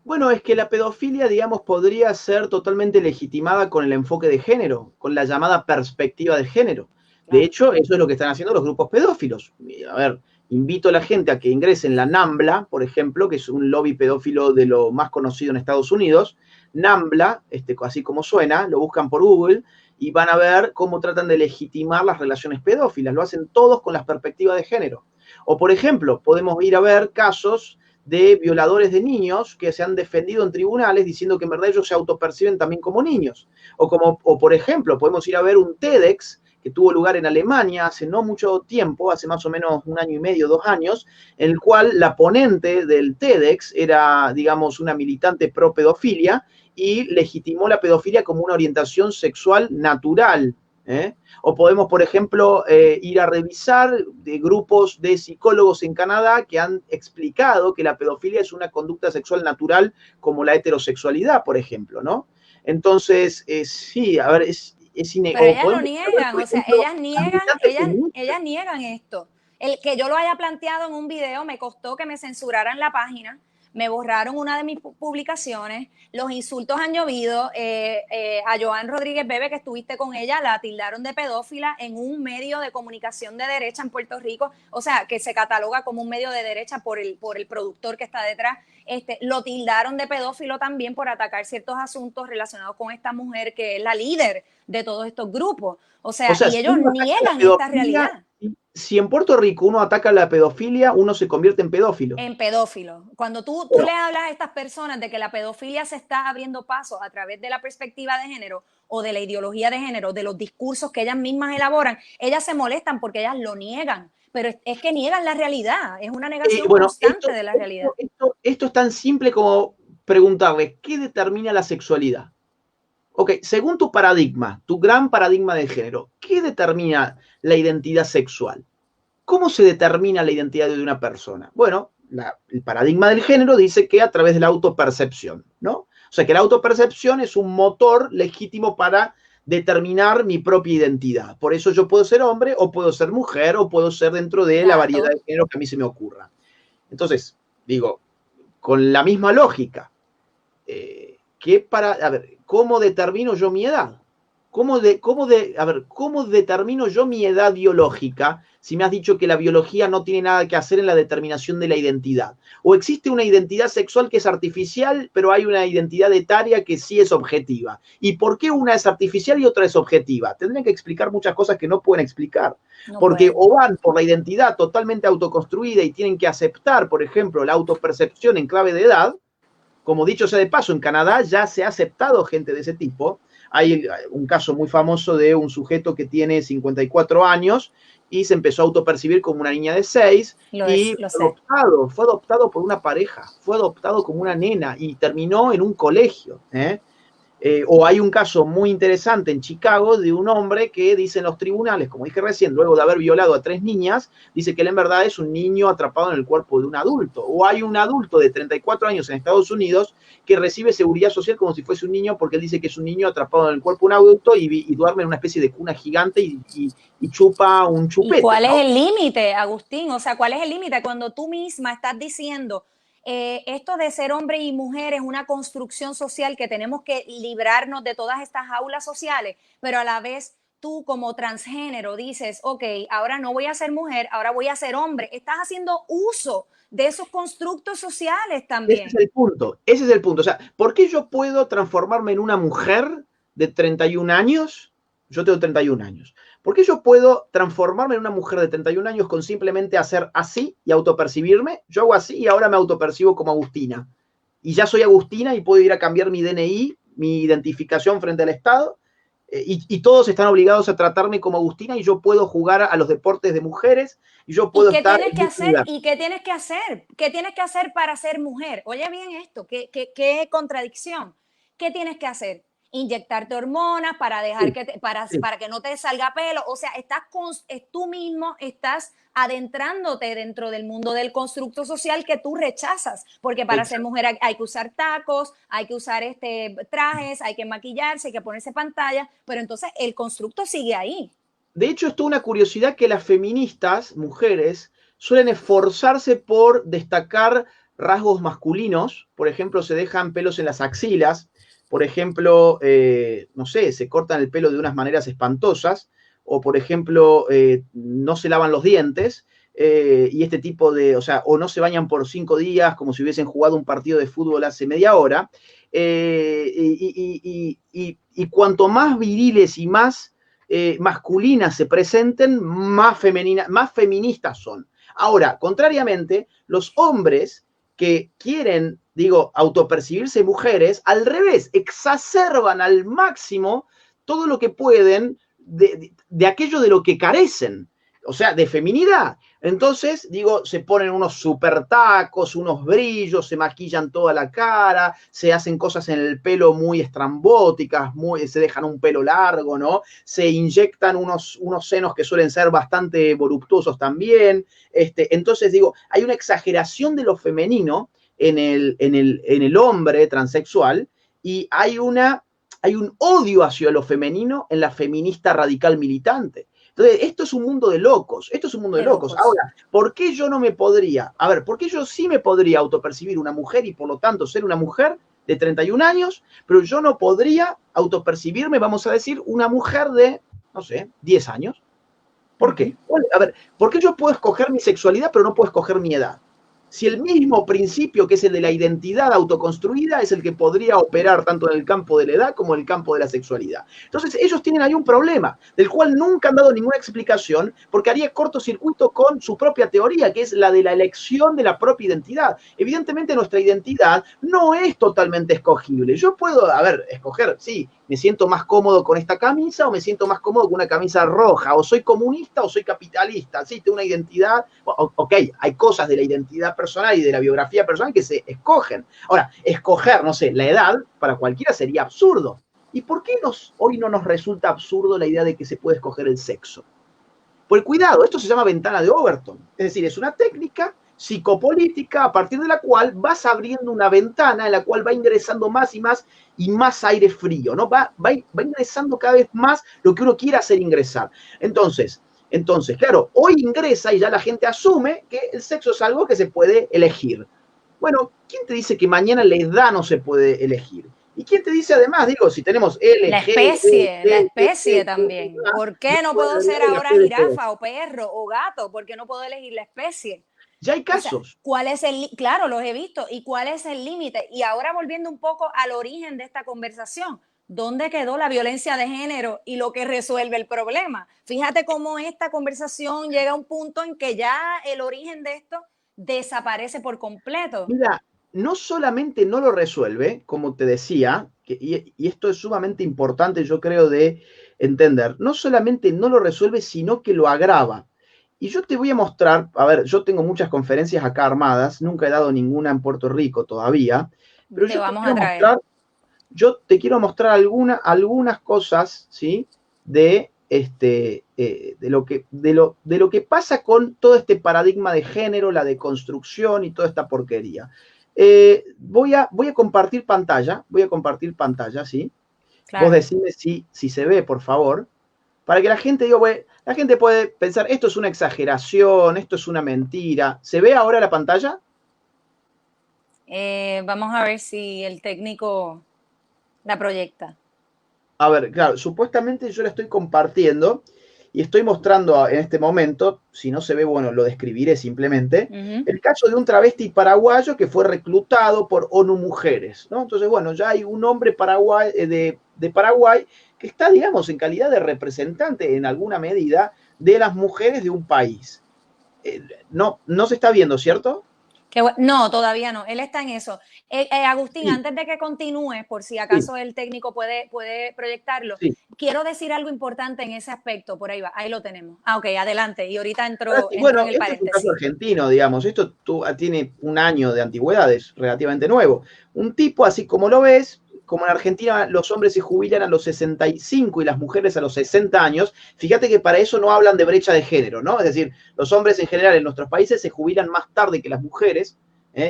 Bueno, es que la pedofilia, digamos, podría ser totalmente legitimada con el enfoque de género, con la llamada perspectiva de género. De hecho, eso es lo que están haciendo los grupos pedófilos. A ver, invito a la gente a que ingrese en la NAMBLA, por ejemplo, que es un lobby pedófilo de lo más conocido en Estados Unidos. NAMBLA, así como suena, lo buscan por Google y van a ver cómo tratan de legitimar las relaciones pedófilas. Lo hacen todos con las perspectivas de género. O, por ejemplo, podemos ir a ver casos de violadores de niños que se han defendido en tribunales diciendo que en verdad ellos se autoperciben también como niños. O por ejemplo, podemos ir a ver un TEDx que tuvo lugar en Alemania hace no mucho tiempo, hace más o menos 1 año y medio, 2 años, en el cual la ponente del TEDx era, digamos, una militante pro pedofilia y legitimó la pedofilia como una orientación sexual natural. O podemos, por ejemplo, ir a revisar de grupos de psicólogos en Canadá que han explicado que la pedofilia es una conducta sexual natural como la heterosexualidad, por ejemplo, ¿no? Entonces, sí, a ver, Pero ellas lo niegan, o sea, ellas niegan esto. El que yo lo haya planteado en un video me costó que me censuraran la página, me borraron una de mis publicaciones, los insultos han llovido, a Joan Rodríguez Bebe, que estuviste con ella, la tildaron de pedófila en un medio de comunicación de derecha en Puerto Rico, o sea, que se cataloga como un medio de derecha por el productor que está detrás. Lo tildaron de pedófilo también por atacar ciertos asuntos relacionados con esta mujer que es la líder de todos estos grupos. O sea y si ellos niegan esta realidad. Si en Puerto Rico uno ataca la pedofilia, uno se convierte en pedófilo. En pedófilo. Cuando tú le hablas a estas personas de que la pedofilia se está abriendo paso a través de la perspectiva de género o de la ideología de género, de los discursos que ellas mismas elaboran, ellas se molestan porque ellas lo niegan. Pero es que niegan la realidad, es una negación constante de la realidad. Esto es tan simple como preguntarle, ¿qué determina la sexualidad? Ok, según tu paradigma, tu gran paradigma de género, ¿qué determina la identidad sexual? ¿Cómo se determina la identidad de una persona? Bueno, el paradigma del género dice que a través de la autopercepción, ¿no? O sea, que la autopercepción es un motor legítimo para determinar mi propia identidad. Por eso yo puedo ser hombre, o puedo ser mujer, o puedo ser dentro de la variedad de género que a mí se me ocurra. Entonces, digo, con la misma lógica, a ver, ¿cómo determino yo mi edad? ¿Cómo determino yo mi edad biológica si me has dicho que la biología no tiene nada que hacer en la determinación de la identidad? ¿O existe una identidad sexual que es artificial, pero hay una identidad etaria que sí es objetiva? ¿Y por qué una es artificial y otra es objetiva? Tendrían que explicar muchas cosas que no pueden explicar. Porque o van por la identidad totalmente autoconstruida y tienen que aceptar, por ejemplo, la autopercepción en clave de edad. Como dicho sea de paso, en Canadá ya se ha aceptado gente de ese tipo. Hay un caso muy famoso de un sujeto que tiene 54 años y se empezó a autopercibir como una niña de 6 y fue adoptado por una pareja, fue adoptado como una nena y terminó en un colegio. O hay un caso muy interesante en Chicago de un hombre que dice en los tribunales, como dije recién, luego de haber violado a 3 niñas, dice que él en verdad es un niño atrapado en el cuerpo de un adulto. O hay un adulto de 34 años en Estados Unidos que recibe seguridad social como si fuese un niño porque él dice que es un niño atrapado en el cuerpo de un adulto y duerme en una especie de cuna gigante y chupa un chupete. ¿Y cuál es el límite, Agustín? O sea, ¿cuál es el límite cuando tú misma estás diciendo esto de ser hombre y mujer es una construcción social que tenemos que librarnos de todas estas jaulas sociales, pero a la vez tú como transgénero dices, ok, ahora no voy a ser mujer, ahora voy a ser hombre? Estás haciendo uso de esos constructos sociales también. Ese es el punto. O sea, ¿por qué yo puedo transformarme en una mujer de 31 años? Yo tengo 31 años. ¿Por qué yo puedo transformarme en una mujer de 31 años con simplemente hacer así y autopercibirme? Yo hago así y ahora me autopercibo como Agustina. Y ya soy Agustina y puedo ir a cambiar mi DNI, mi identificación frente al Estado. Y todos están obligados a tratarme como Agustina y yo puedo jugar a los deportes de mujeres y yo puedo estar... ¿Y qué tienes que hacer? ¿Qué tienes que hacer para ser mujer? Oye bien esto, qué contradicción. ¿Qué tienes que hacer? Inyectarte hormonas para dejar para que no te salga pelo. O sea, tú mismo estás adentrándote dentro del mundo del constructo social que tú rechazas, porque para ser mujer hay que usar tacos, hay que usar trajes, hay que maquillarse, hay que ponerse pantalla, pero entonces el constructo sigue ahí. De hecho, esto es una curiosidad que las feministas, mujeres, suelen esforzarse por destacar rasgos masculinos. Por ejemplo, se dejan pelos en las axilas. Por ejemplo, no sé, se cortan el pelo de unas maneras espantosas. O, por ejemplo, no se lavan los dientes. Y este tipo de, o sea, o no se bañan por 5 días como si hubiesen jugado un partido de fútbol hace media hora. Y cuanto más viriles y más masculinas se presenten, más feministas son. Ahora, contrariamente, los hombres que quieren, autopercibirse mujeres, al revés, exacerban al máximo todo lo que pueden de aquello de lo que carecen, o sea, de feminidad. Entonces, se ponen unos super tacos, unos brillos, se maquillan toda la cara, se hacen cosas en el pelo muy estrambóticas, se dejan un pelo largo, ¿no? Se inyectan unos senos que suelen ser bastante voluptuosos también. Entonces, hay una exageración de lo femenino en el hombre transexual y hay un odio hacia lo femenino en la feminista radical militante. Entonces, esto es un mundo de locos, esto es un mundo de De locos. locos. Ahora, ¿por qué yo no me podría, a ver, por qué yo sí me podría autopercibir una mujer y por lo tanto ser una mujer de 31 años, pero yo no podría autopercibirme, vamos a decir, una mujer de, no sé, 10 años? ¿Por qué? Bueno, a ver, ¿por qué yo puedo escoger mi sexualidad, pero no puedo escoger mi edad? Si el mismo principio, que es el de la identidad autoconstruida, es el que podría operar tanto en el campo de la edad como en el campo de la sexualidad. Entonces, ellos tienen ahí un problema, del cual nunca han dado ninguna explicación, porque haría cortocircuito con su propia teoría, que es la de la elección de la propia identidad. Evidentemente, nuestra identidad no es totalmente escogible. Yo puedo, a ver, escoger, sí, me siento más cómodo con esta camisa o me siento más cómodo con una camisa roja, o soy comunista o soy capitalista, sí, tengo una identidad, ok, hay cosas de la identidad personal y de la biografía personal que se escogen. Ahora, escoger, no sé, la edad, para cualquiera sería absurdo. ¿Y por qué hoy no nos resulta absurdo la idea de que se puede escoger el sexo? Pues cuidado, esto se llama ventana de Overton, es decir, es una técnica psicopolítica a partir de la cual vas abriendo una ventana en la cual va ingresando más y más aire frío, ¿no? Va ingresando cada vez más lo que uno quiera hacer ingresar. Entonces, claro, hoy ingresa y ya la gente asume que el sexo es algo que se puede elegir. Bueno, ¿quién te dice que mañana la edad no se puede elegir? ¿Y quién te dice además, digo, si tenemos L, G, La especie también. ¿Por qué no puedo ser ahora jirafa o perro o gato? ¿Por qué no puedo elegir la especie? Ya hay O sea, casos. ¿cuál es claro, los he visto, y cuál es el límite? Y ahora volviendo un poco al origen de esta conversación, ¿dónde quedó la violencia de género y lo que resuelve el problema? Fíjate cómo esta conversación llega a un punto en que ya el origen de esto desaparece por completo. Mira, no solamente no lo resuelve, como te decía, y esto es sumamente importante, yo creo, de entender, no solamente no lo resuelve, sino que lo agrava. Y yo te voy a mostrar, a ver, yo tengo muchas conferencias acá armadas, nunca he dado ninguna en Puerto Rico todavía, pero Te vamos a traer. yo te quiero mostrar algunas cosas, ¿sí? De lo que pasa con todo este paradigma de género, la deconstrucción y toda esta porquería. Voy a compartir pantalla, ¿sí? Vos Claro. decime si se ve, por favor, para que la gente, digo, bueno, la gente puede pensar, esto es una exageración, esto es una mentira. ¿Se ve ahora la pantalla? Vamos a ver si el técnico la proyecta. A ver, claro, supuestamente yo la estoy compartiendo y estoy mostrando en este momento, si no se ve, bueno, lo describiré simplemente, el caso de un travesti paraguayo que fue reclutado por ONU Mujeres, ¿no? Entonces, bueno, ya hay un hombre de Paraguay que está, digamos, en calidad de representante en alguna medida de las mujeres de un país. No se está viendo, ¿cierto? No, todavía no. Él está en eso. Agustín, Sí, antes de que continúes, por si sí, acaso el técnico puede proyectarlo, sí. quiero decir algo importante en ese aspecto. Por ahí va, ahí lo tenemos. Ok, adelante. Y ahorita entro Bueno, en el esto es un caso paréntesis. argentino, digamos. Esto tiene un año de antigüedad, es relativamente nuevo. Un tipo, así como lo ves, como en Argentina los hombres se jubilan a los 65 y las mujeres a los 60 años, fíjate que para eso no hablan de brecha de género, ¿no? Es decir, los hombres en general en nuestros países se jubilan más tarde que las mujeres,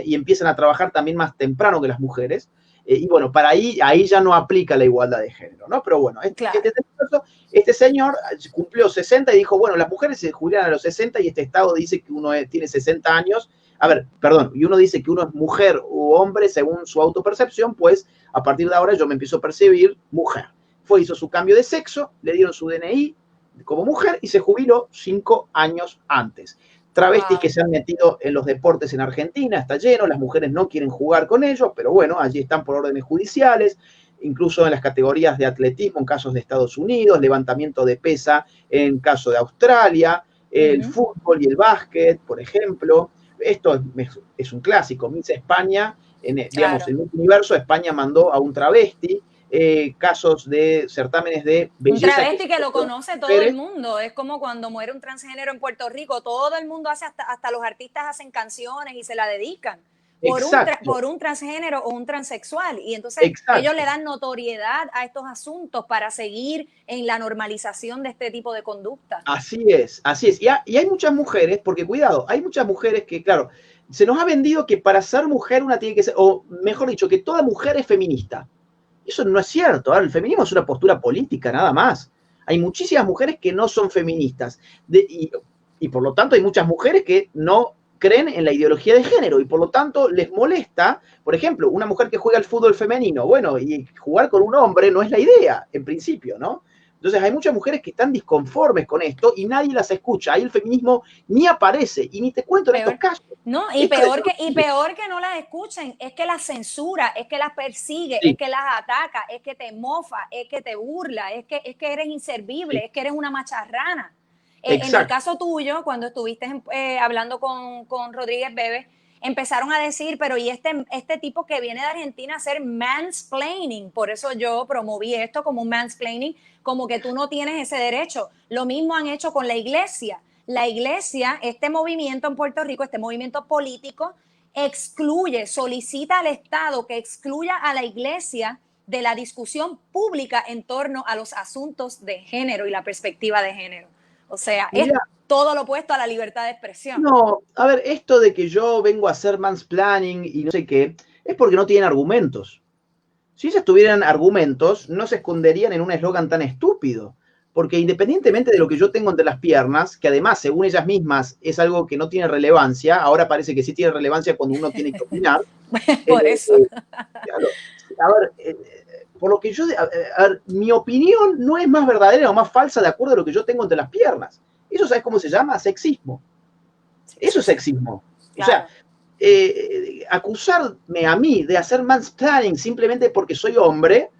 y empiezan a trabajar también más temprano que las mujeres. Y bueno, para ahí ya no aplica la igualdad de género, ¿no? Pero bueno, Claro. este señor cumplió 60 y dijo, bueno, las mujeres se jubilan a los 60 y este Estado dice que uno tiene 60 años. A ver, perdón, y uno dice que uno es mujer u hombre según su autopercepción, pues a partir de ahora yo me empiezo a percibir mujer. Hizo su cambio de sexo, le dieron su DNI como mujer y se jubiló 5 años antes. Travestis que se han metido en los deportes en Argentina, está lleno, las mujeres no quieren jugar con ellos, pero bueno, allí están por órdenes judiciales, incluso en las categorías de atletismo en casos de Estados Unidos, levantamiento de pesa en caso de Australia, el fútbol y el básquet, por ejemplo. Esto es un clásico. Miss España, digamos, en el universo, España mandó a un travesti. Casos de certámenes de belleza. Un travesti que lo conoce todo el mundo. Es como cuando muere un transgénero en Puerto Rico. Todo el mundo hace, hasta los artistas hacen canciones y se la dedican por un transgénero o un transexual. Y entonces ellos le dan notoriedad a estos asuntos para seguir en la normalización de este tipo de conducta. Así es, así es. Y hay muchas mujeres, porque cuidado, hay muchas mujeres que, claro, se nos ha vendido que para ser mujer una tiene que ser, o mejor dicho, que toda mujer es feminista. Eso no es cierto. El feminismo es una postura política, nada más. Hay muchísimas mujeres que no son feministas. Y por lo tanto hay muchas mujeres que no creen en la ideología de género y por lo tanto les molesta, por ejemplo, una mujer que juega al fútbol femenino, bueno, y jugar con un hombre no es la idea, en principio, ¿no? Entonces hay muchas mujeres que están disconformes con esto y nadie las escucha. Ahí el feminismo ni aparece y ni te cuento en estos casos. No, y peor que no las escuchen, es que las censura, es que las persigue, sí. Es que las ataca, es que te mofa, es que te burla, es que eres inservible, sí. Es que eres una macharrana. En el caso tuyo, cuando estuviste hablando con Rodríguez Bebe, empezaron a decir, pero y este tipo que viene de Argentina a hacer mansplaining, por eso yo promoví esto como un mansplaining, como que tú no tienes ese derecho. Lo mismo han hecho con la iglesia. La iglesia, este movimiento en Puerto Rico, este movimiento político, solicita al Estado que excluya a la iglesia de la discusión pública en torno a los asuntos de género y la perspectiva de género. O sea, es todo lo opuesto a la libertad de expresión. No, a ver, esto de que yo vengo a hacer mansplaining y no sé qué, es porque no tienen argumentos. Si ellas tuvieran argumentos, no se esconderían en un eslogan tan estúpido. Porque independientemente de lo que yo tengo entre las piernas, que además, según ellas mismas, es algo que no tiene relevancia, ahora parece que sí tiene relevancia cuando uno tiene que opinar. Por eso. Claro, a ver, por lo que yo, a ver, mi opinión no es más verdadera o más falsa de acuerdo a lo que yo tengo entre las piernas. Eso, ¿sabes cómo se llama? Sexismo. Eso es sexismo. Claro. O sea, acusarme a mí de hacer mansplaining simplemente porque soy hombre,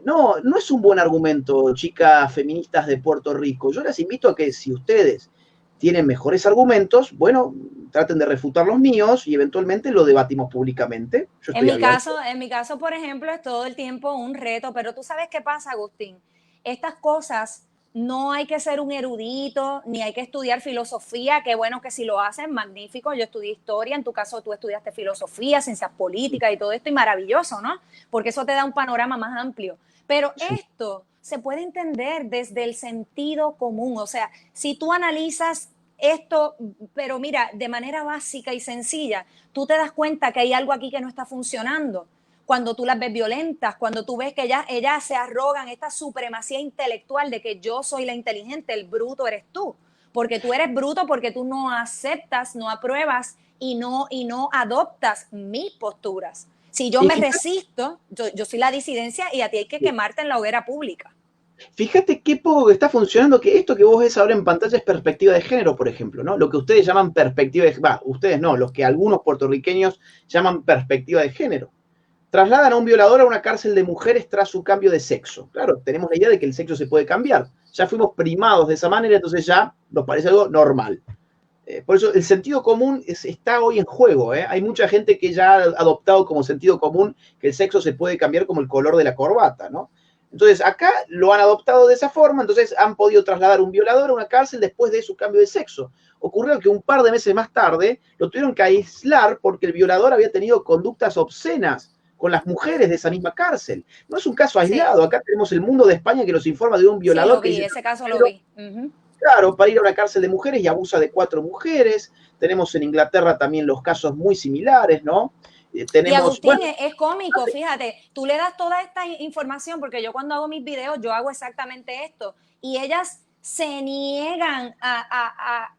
no es un buen argumento, chicas feministas de Puerto Rico. Yo les invito a que si ustedes tienen mejores argumentos, bueno, traten de refutar los míos y eventualmente lo debatimos públicamente. En mi caso, por ejemplo, es todo el tiempo un reto, pero tú sabes qué pasa, Agustín. Estas cosas no hay que ser un erudito, ni hay que estudiar filosofía, qué bueno que si lo hacen, magnífico. Yo estudié historia, en tu caso tú estudiaste filosofía, ciencias políticas y todo esto, y maravilloso, ¿no? Porque eso te da un panorama más amplio. Pero esto se puede entender desde el sentido común. O sea, si tú analizas esto, pero mira, de manera básica y sencilla, tú te das cuenta que hay algo aquí que no está funcionando. Cuando tú las ves violentas, cuando tú ves que ellas se arrogan esta supremacía intelectual de que yo soy la inteligente, el bruto eres tú. Porque tú eres bruto porque tú no aceptas, no apruebas y no adoptas mis posturas. Si yo me resisto, yo soy la disidencia y a ti hay que quemarte en la hoguera pública. Fíjate qué poco que está funcionando, que esto que vos ves ahora en pantalla es perspectiva de género, por ejemplo, ¿no? Lo que ustedes llaman perspectiva de género, ustedes no, los que algunos puertorriqueños llaman perspectiva de género. Trasladan a un violador a una cárcel de mujeres tras su cambio de sexo. Claro, tenemos la idea de que el sexo se puede cambiar. Ya fuimos primados de esa manera, entonces ya nos parece algo normal. Por eso el sentido común está hoy en juego. Hay mucha gente que ya ha adoptado como sentido común que el sexo se puede cambiar como el color de la corbata, ¿no? Entonces acá lo han adoptado de esa forma, entonces han podido trasladar a un violador a una cárcel después de su cambio de sexo. Ocurrió que un par de meses más tarde lo tuvieron que aislar porque el violador había tenido conductas obscenas con las mujeres de esa misma cárcel. No es un caso aislado, acá tenemos El Mundo de España que nos informa de un violador. Sí, lo vi, que dice, ese caso lo vi. Claro, para ir a una cárcel de mujeres y abusa de 4 mujeres. Tenemos en Inglaterra también los casos muy similares, ¿no? Y Agustín, es cómico, fíjate, tú le das toda esta información, porque yo cuando hago mis videos, yo hago exactamente esto, y ellas se niegan a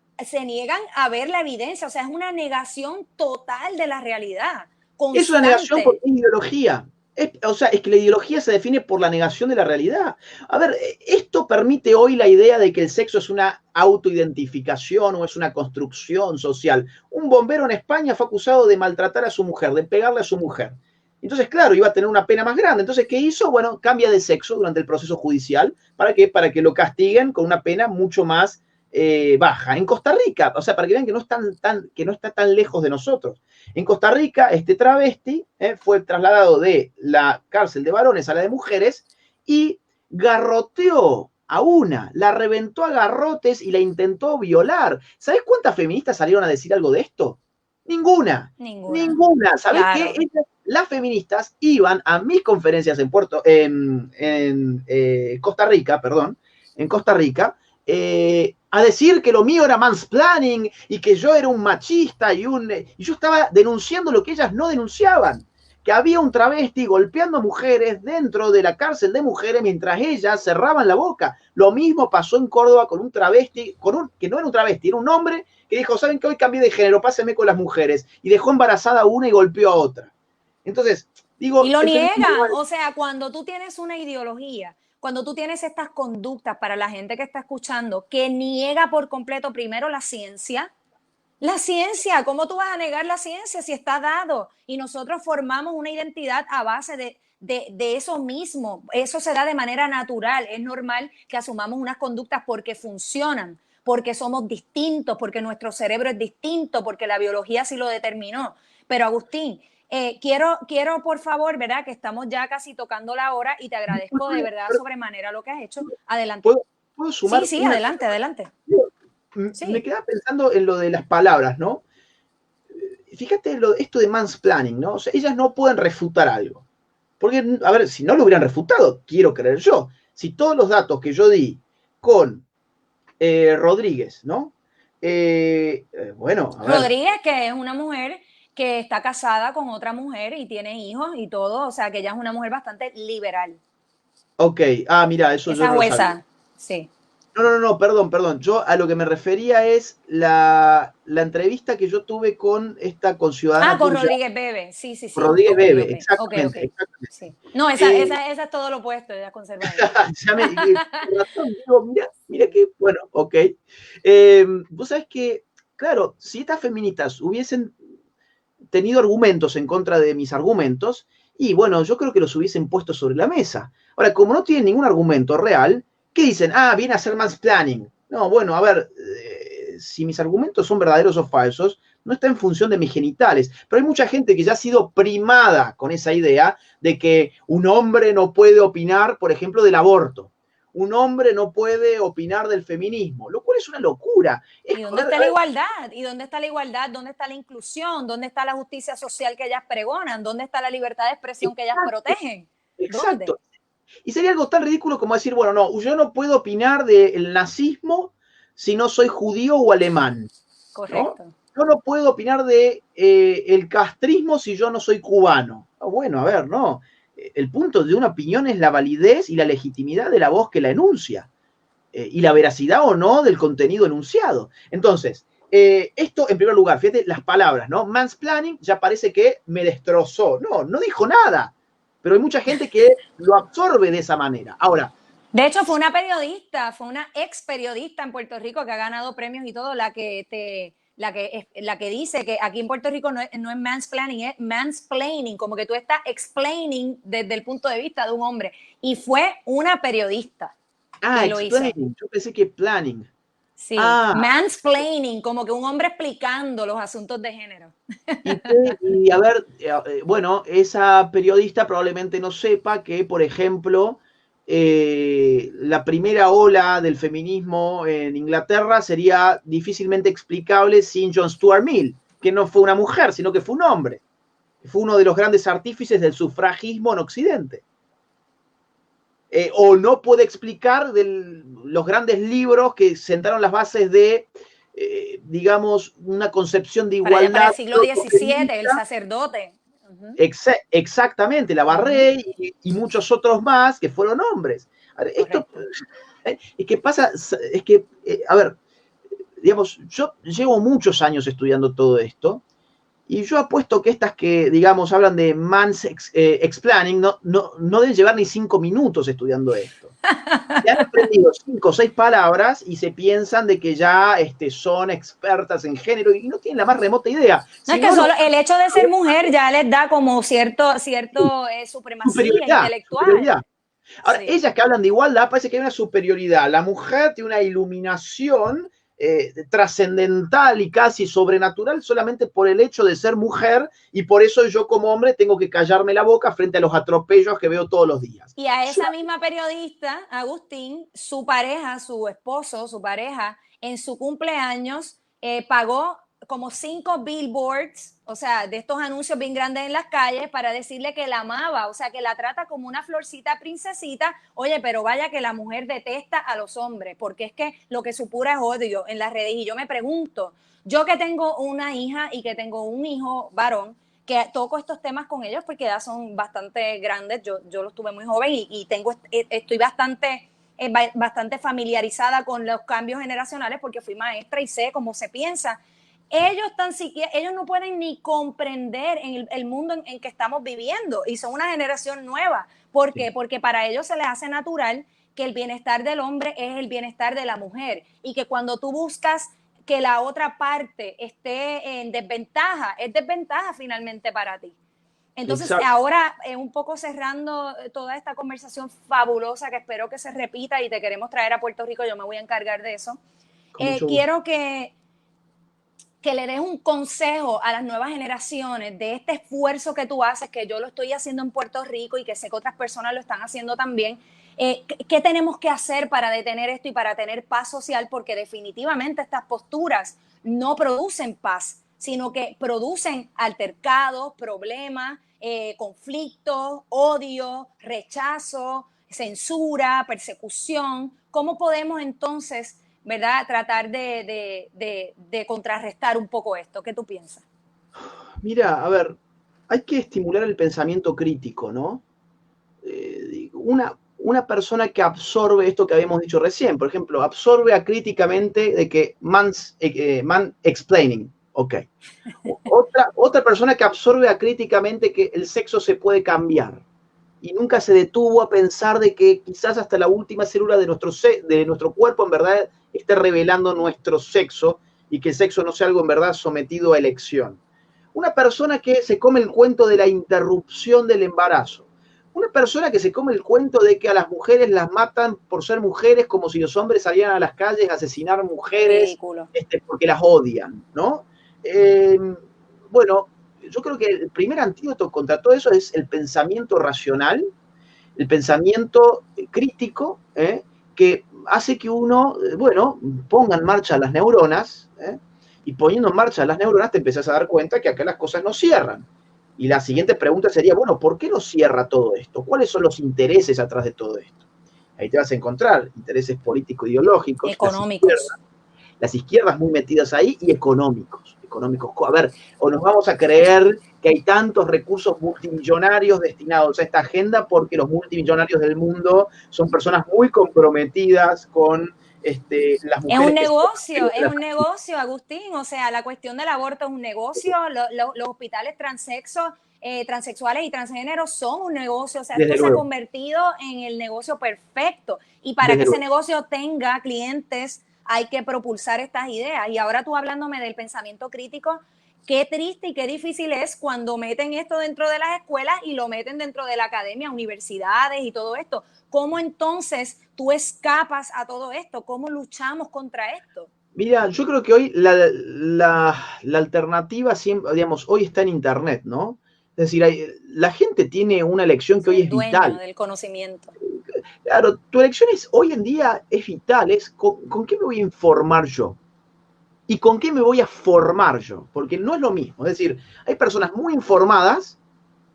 ver la evidencia, o sea, es una negación total de la realidad. Constante. Es una negación porque es ideología. O sea, es que la ideología se define por la negación de la realidad. A ver, esto permite hoy la idea de que el sexo es una autoidentificación o es una construcción social. Un bombero en España fue acusado de maltratar a su mujer, de pegarle a su mujer. Entonces, claro, iba a tener una pena más grande. Entonces, ¿qué hizo? Bueno, cambia de sexo durante el proceso judicial. ¿Para qué? Para que lo castiguen con una pena mucho más baja. En Costa Rica, o sea, para que vean que no está tan lejos de nosotros. En Costa Rica, este travesti fue trasladado de la cárcel de varones a la de mujeres y garroteó a una, la reventó a garrotes y la intentó violar. ¿Sabés cuántas feministas salieron a decir algo de esto? Ninguna. ¿Sabés qué? Las feministas iban a mis conferencias en Costa Rica, a decir que lo mío era mansplaining y que yo era un machista y yo estaba denunciando lo que ellas no denunciaban. que había un travesti golpeando mujeres dentro de la cárcel de mujeres mientras ellas cerraban la boca. Lo mismo pasó en Córdoba con un travesti, que no era un travesti, era un hombre que dijo, ¿saben qué? Hoy cambié de género, pásenme con las mujeres. Y dejó embarazada a una y golpeó a otra. Entonces, digo, Y lo el feminismo niegan. igual, O sea, cuando tú tienes una ideología, cuando tú tienes estas conductas para la gente que está escuchando, que niega por completo primero la ciencia, ¿cómo tú vas a negar la ciencia si está dado? Y nosotros formamos una identidad a base de eso mismo. Eso se da de manera natural. Es normal que asumamos unas conductas porque funcionan, porque somos distintos, porque nuestro cerebro es distinto, porque la biología así lo determinó. Pero Agustín, quiero por favor, ¿verdad? Que estamos ya casi tocando la hora y te agradezco de verdad sobremanera lo que has hecho. Adelante. ¿puedo Sí, sumar sí, una adelante, cosa? adelante. Me Sí. quedaba pensando en lo de las palabras, ¿no? Fíjate esto de mansplaining, ¿no? O sea, ellas no pueden refutar algo. Porque, a ver, si no lo hubieran refutado, quiero creer yo. Si todos los datos que yo di con Rodríguez, ¿no? Bueno, a ver. Rodríguez, que es una mujer que está casada con otra mujer y tiene hijos y todo, o sea que ella es una mujer bastante liberal. Ok, mira, eso yo Esa no lo sabía. jueza, sí. No, perdón. Yo a lo que me refería es la entrevista que yo tuve con esta conciudadana Con tuya, Rodríguez Bebe, sí, sí, sí, Rodríguez ok, Bebe, ok, ok, ok, exactamente. sí. No, Eh, esa es todo lo opuesto, ella es conservadora. ya con razón, digo, mira Sí. que, bueno, ok. Vos sabés que, claro, si estas feministas hubiesen tenido argumentos en contra de mis argumentos, y bueno, yo creo que los hubiesen puesto sobre la mesa. Ahora, como no tienen ningún argumento real, ¿qué dicen? Viene a hacer mansplaining. No, bueno, a ver, si mis argumentos son verdaderos o falsos, no está en función de mis genitales. Pero hay mucha gente que ya ha sido primada con esa idea de que un hombre no puede opinar, por ejemplo, del aborto. Un hombre no puede opinar del feminismo, lo cual es una locura. ¿Y dónde está la igualdad? ¿Y dónde está la igualdad? ¿Dónde está la inclusión? ¿Dónde está la justicia social que ellas pregonan? ¿Dónde está la libertad de expresión que ellas Exacto, protegen? ¿Dónde? exacto. Y sería algo tan ridículo como decir, bueno, no, yo no puedo opinar del nazismo si no soy judío o alemán, ¿no? Correcto. Yo no puedo opinar de el castrismo si yo no soy cubano. Bueno, a ver, no. El punto de una opinión es la validez y la legitimidad de la voz que la enuncia, y la veracidad o no del contenido enunciado. Entonces, esto en primer lugar, fíjate las palabras, ¿no? Mansplaining ya parece que me destrozó. No dijo nada, pero hay mucha gente que lo absorbe de esa manera. Ahora, De hecho, fue una periodista, fue una ex periodista en Puerto Rico que ha ganado premios y todo, la que dice que aquí en Puerto Rico no es mansplaining, es mansplaining, como que tú estás explaining desde el punto de vista de un hombre. Y fue una periodista que lo hizo. explaining, yo pensé que planning. Sí, Ah, mansplaining, como que un hombre explicando los asuntos de género. y a ver, bueno, esa periodista probablemente no sepa que, por ejemplo, la primera ola del feminismo en Inglaterra sería difícilmente explicable sin John Stuart Mill, que no fue una mujer, sino que fue un hombre. Fue uno de los grandes artífices del sufragismo en Occidente. O no puede explicar los grandes libros que sentaron las bases de, digamos, una concepción de Para allá, para igualdad el siglo XVII, el sacerdote. Uh-huh. Exactamente, la Uh-huh. Barré y muchos otros más que fueron hombres. Esto Correcto. es que pasa, es que, a ver, digamos, yo llevo muchos años estudiando todo esto y yo apuesto que estas que, digamos, hablan de explaining no deben llevar ni 5 minutos estudiando esto. Se han aprendido 5 o 6 palabras y se piensan de que ya son expertas en género y no tienen la más remota idea. No es Si que no, solo el hecho de ser mujer ya les da como cierto supremacía superioridad, intelectual. superioridad. Ahora, Sí. ellas que hablan de igualdad, parece que hay una superioridad. La mujer tiene una iluminación trascendental y casi sobrenatural solamente por el hecho de ser mujer y por eso yo como hombre tengo que callarme la boca frente a los atropellos que veo todos los días. Y a esa misma periodista, Agustín, su pareja, su esposo, su pareja, en su cumpleaños pagó como 5 billboards, o sea, de estos anuncios bien grandes en las calles para decirle que la amaba, o sea, que la trata como una florcita princesita. Oye, pero vaya que la mujer detesta a los hombres, porque es que lo que supura es odio en las redes. Y yo me pregunto, yo que tengo una hija y que tengo un hijo varón, que toco estos temas con ellos porque ya son bastante grandes. Yo los tuve muy joven y estoy bastante familiarizada con los cambios generacionales porque fui maestra y sé cómo se piensa. Ellos no pueden ni comprender el mundo en que estamos viviendo y son una generación nueva. ¿Por qué? Porque para ellos se les hace natural que el bienestar del hombre es el bienestar de la mujer y que cuando tú buscas que la otra parte esté en desventaja, es desventaja finalmente para ti. Entonces, Exacto. ahora, un poco cerrando toda esta conversación fabulosa que espero que se repita y te queremos traer a Puerto Rico, yo me voy a encargar de eso. Con mucho gusto. Quiero que le des un consejo a las nuevas generaciones de este esfuerzo que tú haces, que yo lo estoy haciendo en Puerto Rico y que sé que otras personas lo están haciendo también. ¿Qué tenemos que hacer para detener esto y para tener paz social? Porque definitivamente estas posturas no producen paz, sino que producen altercados, problemas, conflictos, odio, rechazo, censura, persecución. ¿Cómo podemos entonces, verdad, tratar de contrarrestar un poco esto? ¿Qué tú piensas? Mira, a ver, hay que estimular el pensamiento crítico, ¿no? Una persona que absorbe esto que habíamos dicho recién, por ejemplo, absorbe acríticamente de que man explaining, ok. Otra persona que absorbe acríticamente que el sexo se puede cambiar y nunca se detuvo a pensar de que quizás hasta la última célula de nuestro cuerpo en verdad esté revelando nuestro sexo y que el sexo no sea algo en verdad sometido a elección. Una persona que se come el cuento de la interrupción del embarazo. Una persona que se come el cuento de que a las mujeres las matan por ser mujeres, como si los hombres salieran a las calles a asesinar mujeres porque las odian, ¿no? Bueno, yo creo que el primer antídoto contra todo eso es el pensamiento racional, el pensamiento crítico, que hace que uno, bueno, ponga en marcha las neuronas, y poniendo en marcha las neuronas te empezás a dar cuenta que acá las cosas no cierran. Y la siguiente pregunta sería, bueno, ¿por qué no cierra todo esto? ¿Cuáles son los intereses atrás de todo esto? Ahí te vas a encontrar intereses político-ideológicos, económicos. Las izquierdas muy metidas ahí y económicos. A ver, o nos vamos a creer que hay tantos recursos multimillonarios destinados a esta agenda porque los multimillonarios del mundo son personas muy comprometidas con las mujeres. Es un negocio, Agustín. O sea, la cuestión del aborto es un negocio, los hospitales transexuales y transgéneros son un negocio. O sea, esto se ha convertido en el negocio perfecto. Y para que ese negocio tenga clientes, hay que propulsar estas ideas. Y ahora tú hablándome del pensamiento crítico, qué triste y qué difícil es cuando meten esto dentro de las escuelas y lo meten dentro de la academia, universidades y todo esto. ¿Cómo entonces tú escapas a todo esto? ¿Cómo luchamos contra esto? Mira, yo creo que hoy la alternativa, siempre, digamos, hoy está en Internet, ¿no? Es decir, la gente tiene una elección que hoy es vital. Del conocimiento. Claro, tu elección hoy en día es vital, es con qué me voy a informar yo y con qué me voy a formar yo, porque no es lo mismo. Es decir, hay personas muy informadas,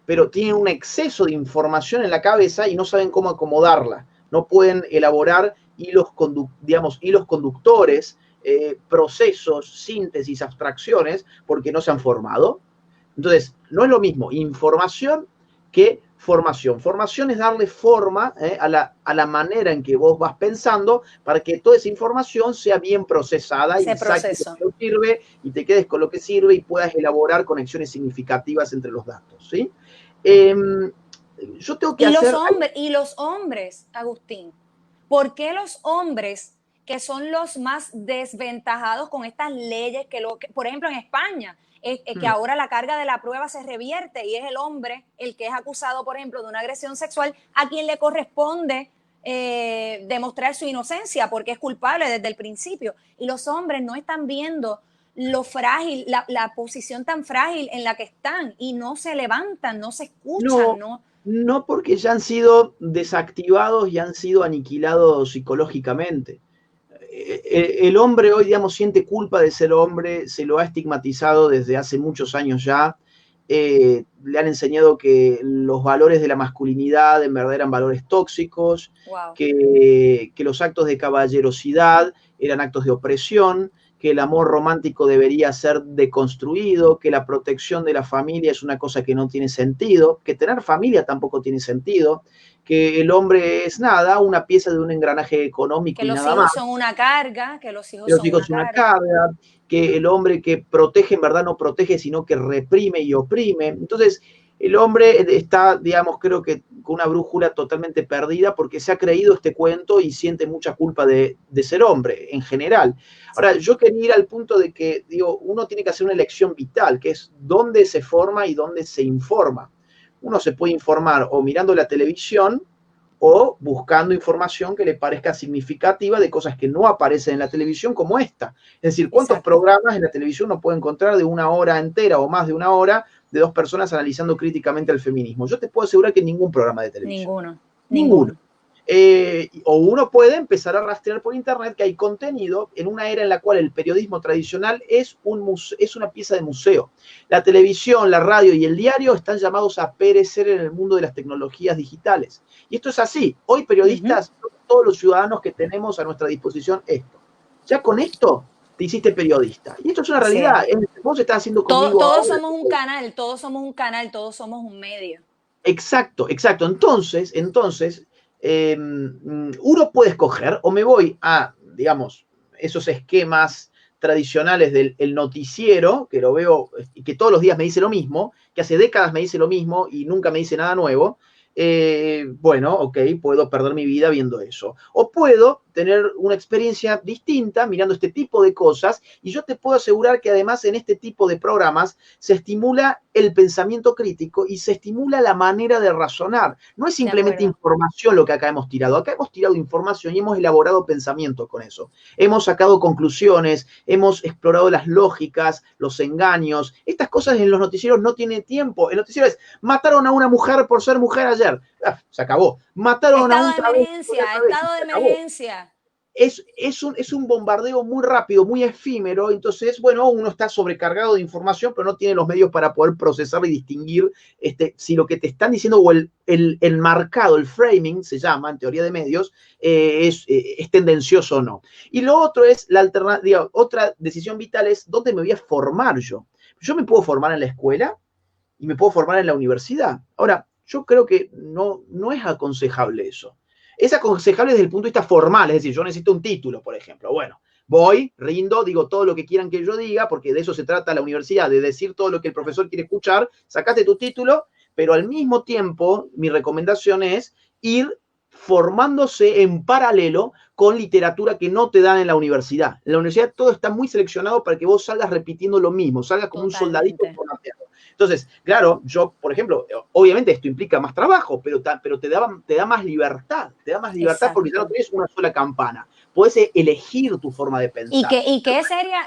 pero tienen un exceso de información en la cabeza y no saben cómo acomodarla. No pueden elaborar hilos conductores, procesos, síntesis, abstracciones, porque no se han formado. Entonces, no es lo mismo información que formación. Formación es darle forma a la manera en que vos vas pensando para que toda esa información sea bien procesada y saques lo que no sirve y te quedes con lo que sirve y puedas elaborar conexiones significativas entre los datos, ¿sí? Yo tengo que hacer... Y los hombres, Agustín, ¿por qué los hombres que son los más desventajados con estas leyes por ejemplo, en España, que ahora la carga de la prueba se revierte y es el hombre el que es acusado, por ejemplo, de una agresión sexual a quien le corresponde demostrar su inocencia porque es culpable desde el principio? Y los hombres no están viendo lo frágil, la posición tan frágil en la que están y no se levantan, no se escuchan, no porque ya han sido desactivados y han sido aniquilados psicológicamente. El hombre hoy, digamos, siente culpa de ser hombre, se lo ha estigmatizado desde hace muchos años ya. Le han enseñado que los valores de la masculinidad en verdad eran valores tóxicos, que los actos de caballerosidad eran actos de opresión, que el amor romántico debería ser deconstruido, que la protección de la familia es una cosa que no tiene sentido, que tener familia tampoco tiene sentido, que el hombre es nada, una pieza de un engranaje económico Que y los nada más. hijos son una carga, que los hijos Los son hijos una son una carga. carga, que el hombre que protege en verdad no protege, sino que reprime y oprime. Entonces, el hombre está, digamos, creo que con una brújula totalmente perdida porque se ha creído este cuento y siente mucha culpa de ser hombre en general. Ahora, yo quería ir al punto de que, digo, uno tiene que hacer una elección vital, que es dónde se forma y dónde se informa. Uno se puede informar o mirando la televisión o buscando información que le parezca significativa de cosas que no aparecen en la televisión como esta. Es decir, ¿cuántos Exacto. programas en la televisión uno puede encontrar de una hora entera o más de una hora de dos personas analizando críticamente el feminismo? Yo te puedo asegurar que ningún programa de televisión. Ninguno, Ninguno. ninguno. O uno puede empezar a rastrear por internet que hay contenido en una era en la cual el periodismo tradicional es una pieza de museo. La televisión, la radio y el diario están llamados a perecer en el mundo de las tecnologías digitales. Y esto es así. Hoy periodistas, todos los ciudadanos que tenemos a nuestra disposición esto. Ya con esto te hiciste periodista. Y esto es una Así es. realidad. Vos estás haciendo conmigo Todos ahora. somos un canal, todos somos un canal, todos somos un medio. Exacto, exacto. Entonces, uno puede escoger o me voy a, digamos, esos esquemas tradicionales del noticiero, que lo veo y que todos los días me dice lo mismo, que hace décadas me dice lo mismo y nunca me dice nada nuevo. Bueno, ok, puedo perder mi vida viendo eso. O puedo tener una experiencia distinta mirando este tipo de cosas y yo te puedo asegurar que además en este tipo de programas se estimula el pensamiento crítico y se estimula la manera de razonar. No es simplemente información lo que acá hemos tirado. Acá hemos tirado información y hemos elaborado pensamiento con eso. Hemos sacado conclusiones, hemos explorado las lógicas, los engaños. Estas cosas en los noticieros no tienen tiempo. El noticiero es, mataron a una mujer por ser mujer ayer. Se acabó. Mataron a un travesti. Estado de Se acabó. emergencia. Es un bombardeo muy rápido, muy efímero, entonces, bueno, uno está sobrecargado de información, pero no tiene los medios para poder procesar y distinguir si lo que te están diciendo o el marcado, el framing, se llama en teoría de medios, es tendencioso o no. Y lo otro es, otra decisión vital es dónde me voy a formar yo. Yo me puedo formar en la escuela y me puedo formar en la universidad. Ahora, yo creo que no es aconsejable eso. Es aconsejable desde el punto de vista formal, es decir, yo necesito un título, por ejemplo. Bueno, voy, rindo, digo todo lo que quieran que yo diga, porque de eso se trata la universidad, de decir todo lo que el profesor quiere escuchar, sacaste tu título, pero al mismo tiempo mi recomendación es ir formándose en paralelo con literatura que no te dan en la universidad. En la universidad todo está muy seleccionado para que vos salgas repitiendo lo mismo, salgas como un soldadito formateado. Entonces, claro, yo, por ejemplo, obviamente esto implica más trabajo, pero te da más libertad, porque ya no tenés una sola campana. Podés elegir tu forma de pensar. ¿Y qué sería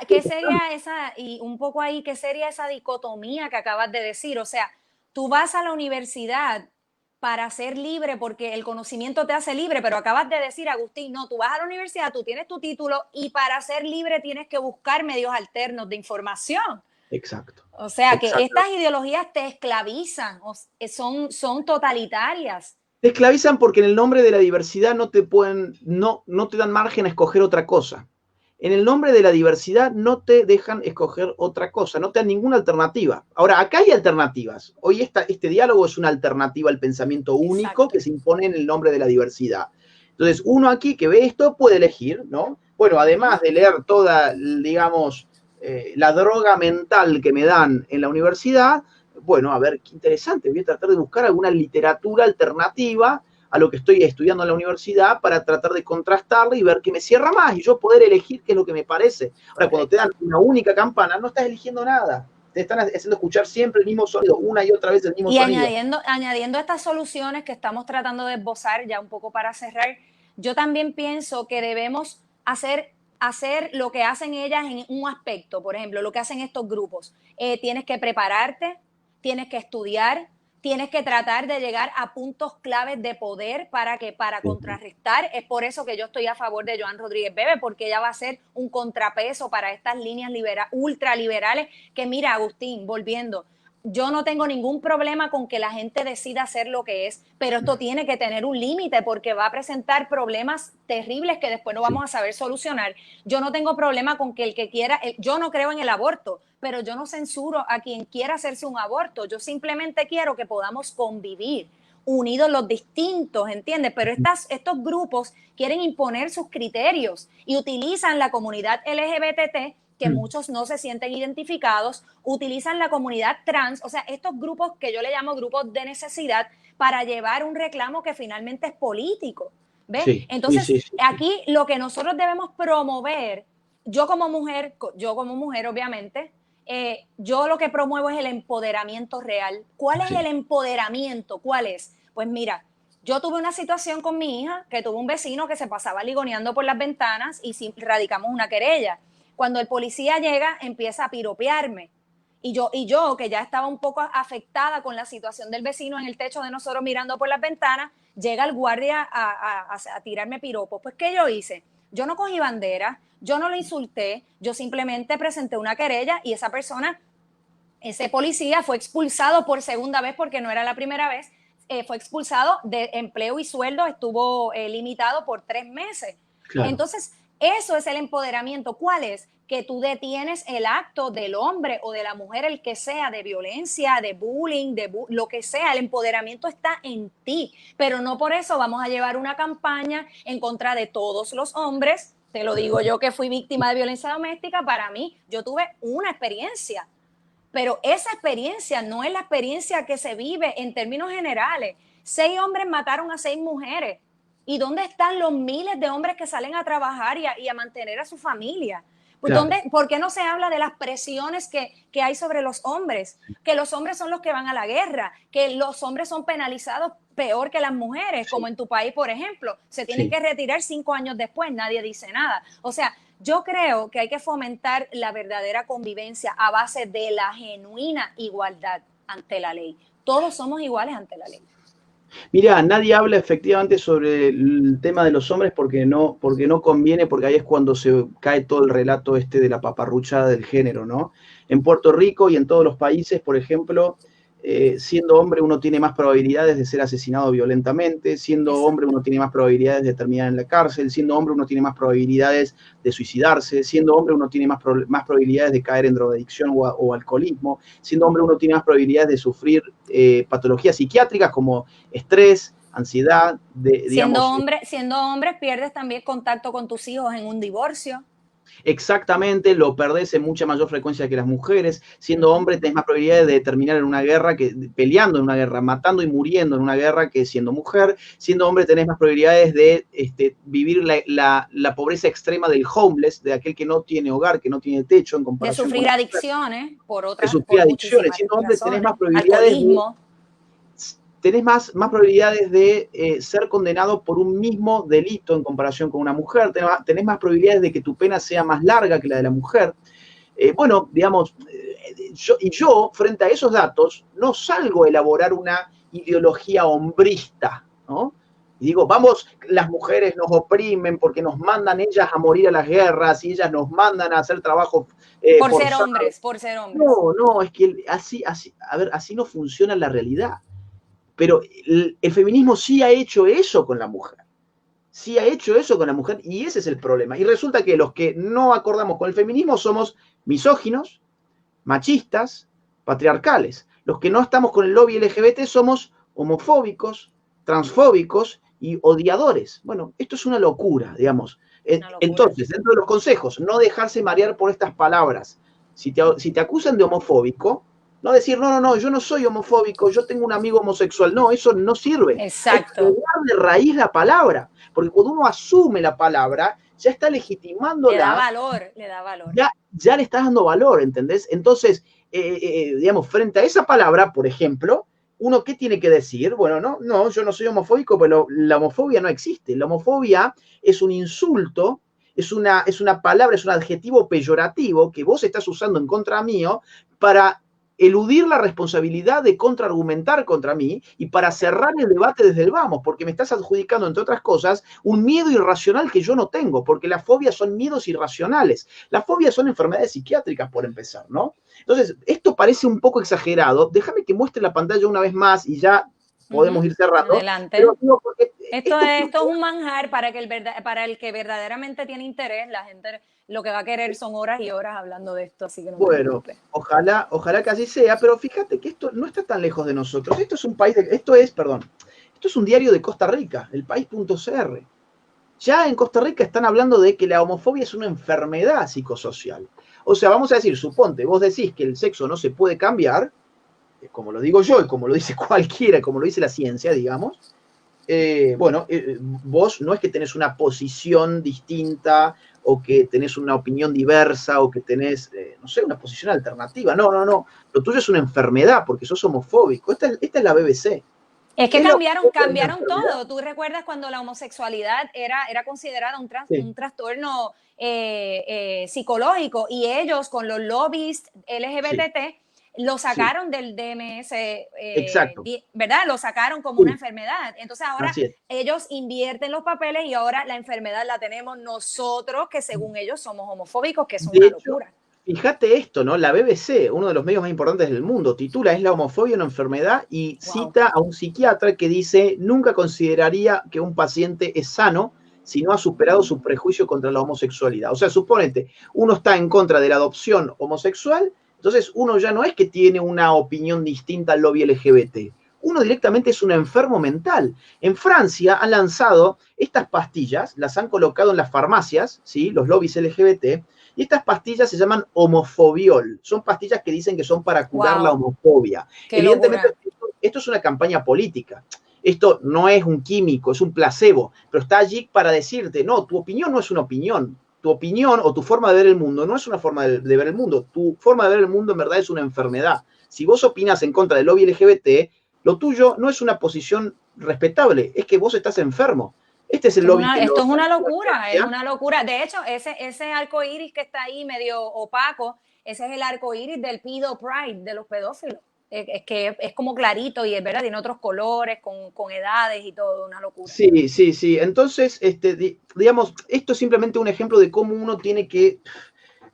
esa, y un poco ahí, qué sería esa dicotomía que acabas de decir? O sea, tú vas a la universidad para ser libre porque el conocimiento te hace libre, pero acabas de decir, Agustín, no, tú vas a la universidad, tú tienes tu título y para ser libre tienes que buscar medios alternos de información. Exacto. O sea, que estas ideologías te esclavizan, son totalitarias. Te esclavizan porque en el nombre de la diversidad no te dan margen a escoger otra cosa. En el nombre de la diversidad no te dejan escoger otra cosa, no te dan ninguna alternativa. Ahora, acá hay alternativas. Hoy este diálogo es una alternativa al pensamiento único que se impone en el nombre de la diversidad. Entonces, uno aquí que ve esto puede elegir, ¿no? Bueno, además de leer toda, digamos, la droga mental que me dan en la universidad, bueno, a ver, qué interesante, voy a tratar de buscar alguna literatura alternativa a lo que estoy estudiando en la universidad para tratar de contrastarla y ver qué me cierra más y yo poder elegir qué es lo que me parece. Ahora, cuando te dan una única campana, no estás eligiendo nada. Te están haciendo escuchar siempre el mismo sonido, una y otra vez el mismo sonido. Añadiendo estas soluciones que estamos tratando de esbozar, ya un poco para cerrar, yo también pienso que debemos hacer lo que hacen ellas en un aspecto, por ejemplo, lo que hacen estos grupos. Tienes que prepararte, tienes que estudiar, tienes que tratar de llegar a puntos claves de poder para contrarrestar. Es por eso que yo estoy a favor de Joan Rodríguez Bebe, porque ella va a ser un contrapeso para estas líneas ultraliberales que, mira, Agustín, volviendo, yo no tengo ningún problema con que la gente decida hacer lo que es, pero esto tiene que tener un límite porque va a presentar problemas terribles que después no vamos a saber solucionar. Yo no tengo problema con que el que quiera, yo no creo en el aborto, pero yo no censuro a quien quiera hacerse un aborto. Yo simplemente quiero que podamos convivir unidos los distintos, ¿entiendes? Pero estos grupos quieren imponer sus criterios y utilizan la comunidad LGBT, que muchos no se sienten identificados, utilizan la comunidad trans, o sea, estos grupos que yo le llamo grupos de necesidad para llevar un reclamo que finalmente es político, ¿ves? Sí, Entonces, sí, aquí lo que nosotros debemos promover, yo como mujer obviamente, yo lo que promuevo es el empoderamiento real. ¿Cuál es el empoderamiento? ¿Cuál es? Pues mira, yo tuve una situación con mi hija, que tuvo un vecino que se pasaba ligoneando por las ventanas y radicamos una querella. Cuando el policía llega, empieza a piropearme. Y yo, que ya estaba un poco afectada con la situación del vecino en el techo de nosotros mirando por las ventanas, llega el guardia a tirarme piropos. Pues, ¿qué yo hice? Yo no cogí bandera, yo no lo insulté, yo simplemente presenté una querella y esa persona, ese policía, fue expulsado por segunda vez porque no era la primera vez, fue expulsado de empleo y sueldo, estuvo limitado por 3 meses. Claro. Entonces, eso es el empoderamiento. ¿Cuál es? Que tú detienes el acto del hombre o de la mujer, el que sea, de violencia, de bullying, lo que sea. El empoderamiento está en ti, pero no por eso vamos a llevar una campaña en contra de todos los hombres. Te lo digo yo, que fui víctima de violencia doméstica. Para mí, yo tuve una experiencia, pero esa experiencia no es la experiencia que se vive en términos generales. 6 hombres mataron a 6 mujeres. ¿Y dónde están los miles de hombres que salen a trabajar y a mantener a su familia? Pues claro. ¿Por qué no se habla de las presiones que hay sobre los hombres? Que los hombres son los que van a la guerra, que los hombres son penalizados peor que las mujeres, como en tu país, por ejemplo. Se tienen que retirar 5 años después, nadie dice nada. O sea, yo creo que hay que fomentar la verdadera convivencia a base de la genuina igualdad ante la ley. Todos somos iguales ante la ley. Mira, nadie habla efectivamente sobre el tema de los hombres porque no conviene, porque ahí es cuando se cae todo el relato de la paparruchada del género, ¿no? En Puerto Rico y en todos los países, por ejemplo, siendo hombre uno tiene más probabilidades de ser asesinado violentamente, siendo hombre uno tiene más probabilidades de terminar en la cárcel, siendo hombre uno tiene más probabilidades de suicidarse, siendo hombre uno tiene más probabilidades de caer en drogadicción o alcoholismo, siendo hombre uno tiene más probabilidades de sufrir patologías psiquiátricas como estrés, ansiedad. Siendo hombre pierdes también contacto con tus hijos en un divorcio. Exactamente, lo perdés en mucha mayor frecuencia que las mujeres. Siendo hombre tenés más probabilidades de terminar en una guerra, peleando en una guerra, matando y muriendo en una guerra, que siendo mujer. Siendo hombre tenés más probabilidades de vivir la pobreza extrema del homeless, de aquel que no tiene hogar, que no tiene techo, en comparación de sufrir adicciones por otras. De sufrir adicciones. Siendo hombre tenés más probabilidades tenés más probabilidades de ser condenado por un mismo delito en comparación con una mujer, tenés más probabilidades de que tu pena sea más larga que la de la mujer. Bueno, digamos, yo frente a esos datos no salgo a elaborar una ideología hombrista, ¿no? Y digo, vamos, las mujeres nos oprimen porque nos mandan ellas a morir a las guerras y ellas nos mandan a hacer trabajo por ser hombres. No, es que así no funciona la realidad. Pero el feminismo sí ha hecho eso con la mujer. Sí ha hecho eso con la mujer y ese es el problema. Y resulta que los que no acordamos con el feminismo somos misóginos, machistas, patriarcales. Los que no estamos con el lobby LGBT somos homofóbicos, transfóbicos y odiadores. Bueno, esto es una locura, digamos. Entonces, dentro de los consejos, no dejarse marear por estas palabras. Si te acusan de homofóbico, no decir, no, yo no soy homofóbico, yo tengo un amigo homosexual. No, eso no sirve. Exacto. Hay que dar de raíz la palabra, porque cuando uno asume la palabra, ya está legitimándola. Le da valor. Ya le estás dando valor, ¿entendés? Entonces, digamos, frente a esa palabra, por ejemplo, ¿uno qué tiene que decir? Bueno, no, yo no soy homofóbico, pero la homofobia no existe. La homofobia es un insulto, es una palabra, es un adjetivo peyorativo que vos estás usando en contra mío para eludir la responsabilidad de contraargumentar contra mí y para cerrar el debate desde el vamos, porque me estás adjudicando, entre otras cosas, un miedo irracional que yo no tengo, porque las fobias son miedos irracionales. Las fobias son enfermedades psiquiátricas, por empezar, ¿no? Entonces, esto parece un poco exagerado. Déjame que muestre la pantalla una vez más y ya podemos ir cerrando. Adelante. Pero digo, porque esto es un manjar para el que verdaderamente tiene interés. La gente lo que va a querer son horas y horas hablando de esto, así que no te preocupes. Ojalá que así sea, pero fíjate que esto no está tan lejos de nosotros. Esto es un diario de Costa Rica, el país.cr. Ya en Costa Rica están hablando de que la homofobia es una enfermedad psicosocial. O sea, vamos a decir, suponte, vos decís que el sexo no se puede cambiar, como lo digo yo y como lo dice cualquiera, como lo dice la ciencia, digamos. Vos no es que tenés una posición distinta o que tenés una opinión diversa o que tenés, no sé, una posición alternativa. No. Lo tuyo es una enfermedad porque sos homofóbico. Esta es la BBC. Es que cambiaron todo. Tú recuerdas cuando la homosexualidad era considerada un trastorno psicológico y ellos con los lobbies LGBT lo sacaron del DMS, ¿verdad? Lo sacaron como una enfermedad. Entonces ahora ellos invierten los papeles y ahora la enfermedad la tenemos nosotros, que según ellos somos homofóbicos, que es una locura. Fíjate esto, ¿no? La BBC, uno de los medios más importantes del mundo, titula ¿Es la homofobia una enfermedad? Y cita a un psiquiatra que dice, nunca consideraría que un paciente es sano si no ha superado su prejuicio contra la homosexualidad. O sea, suponete, uno está en contra de la adopción homosexual, entonces uno ya no es que tiene una opinión distinta al lobby LGBT. Uno directamente es un enfermo mental. En Francia han lanzado estas pastillas, las han colocado en las farmacias, ¿sí? Los lobbies LGBT, y estas pastillas se llaman homofobiol. Son pastillas que dicen que son para curar la homofobia. Evidentemente, esto es una campaña política. Esto no es un químico, es un placebo, pero está allí para decirte, no, tu opinión no es una opinión. Tu opinión o tu forma de ver el mundo no es una forma de ver el mundo. Tu forma de ver el mundo en verdad es una enfermedad. Si vos opinas en contra del lobby LGBT, lo tuyo no es una posición respetable, es que vos estás enfermo. Este es el lobby. Esto es una locura, es una locura. De hecho, ese arco iris que está ahí medio opaco, ese es el arco iris del pedo pride, de los pedófilos. Es que es como clarito y es verdad, tiene otros colores, con edades y todo, una locura. Sí. Entonces, digamos, esto es simplemente un ejemplo de cómo uno tiene que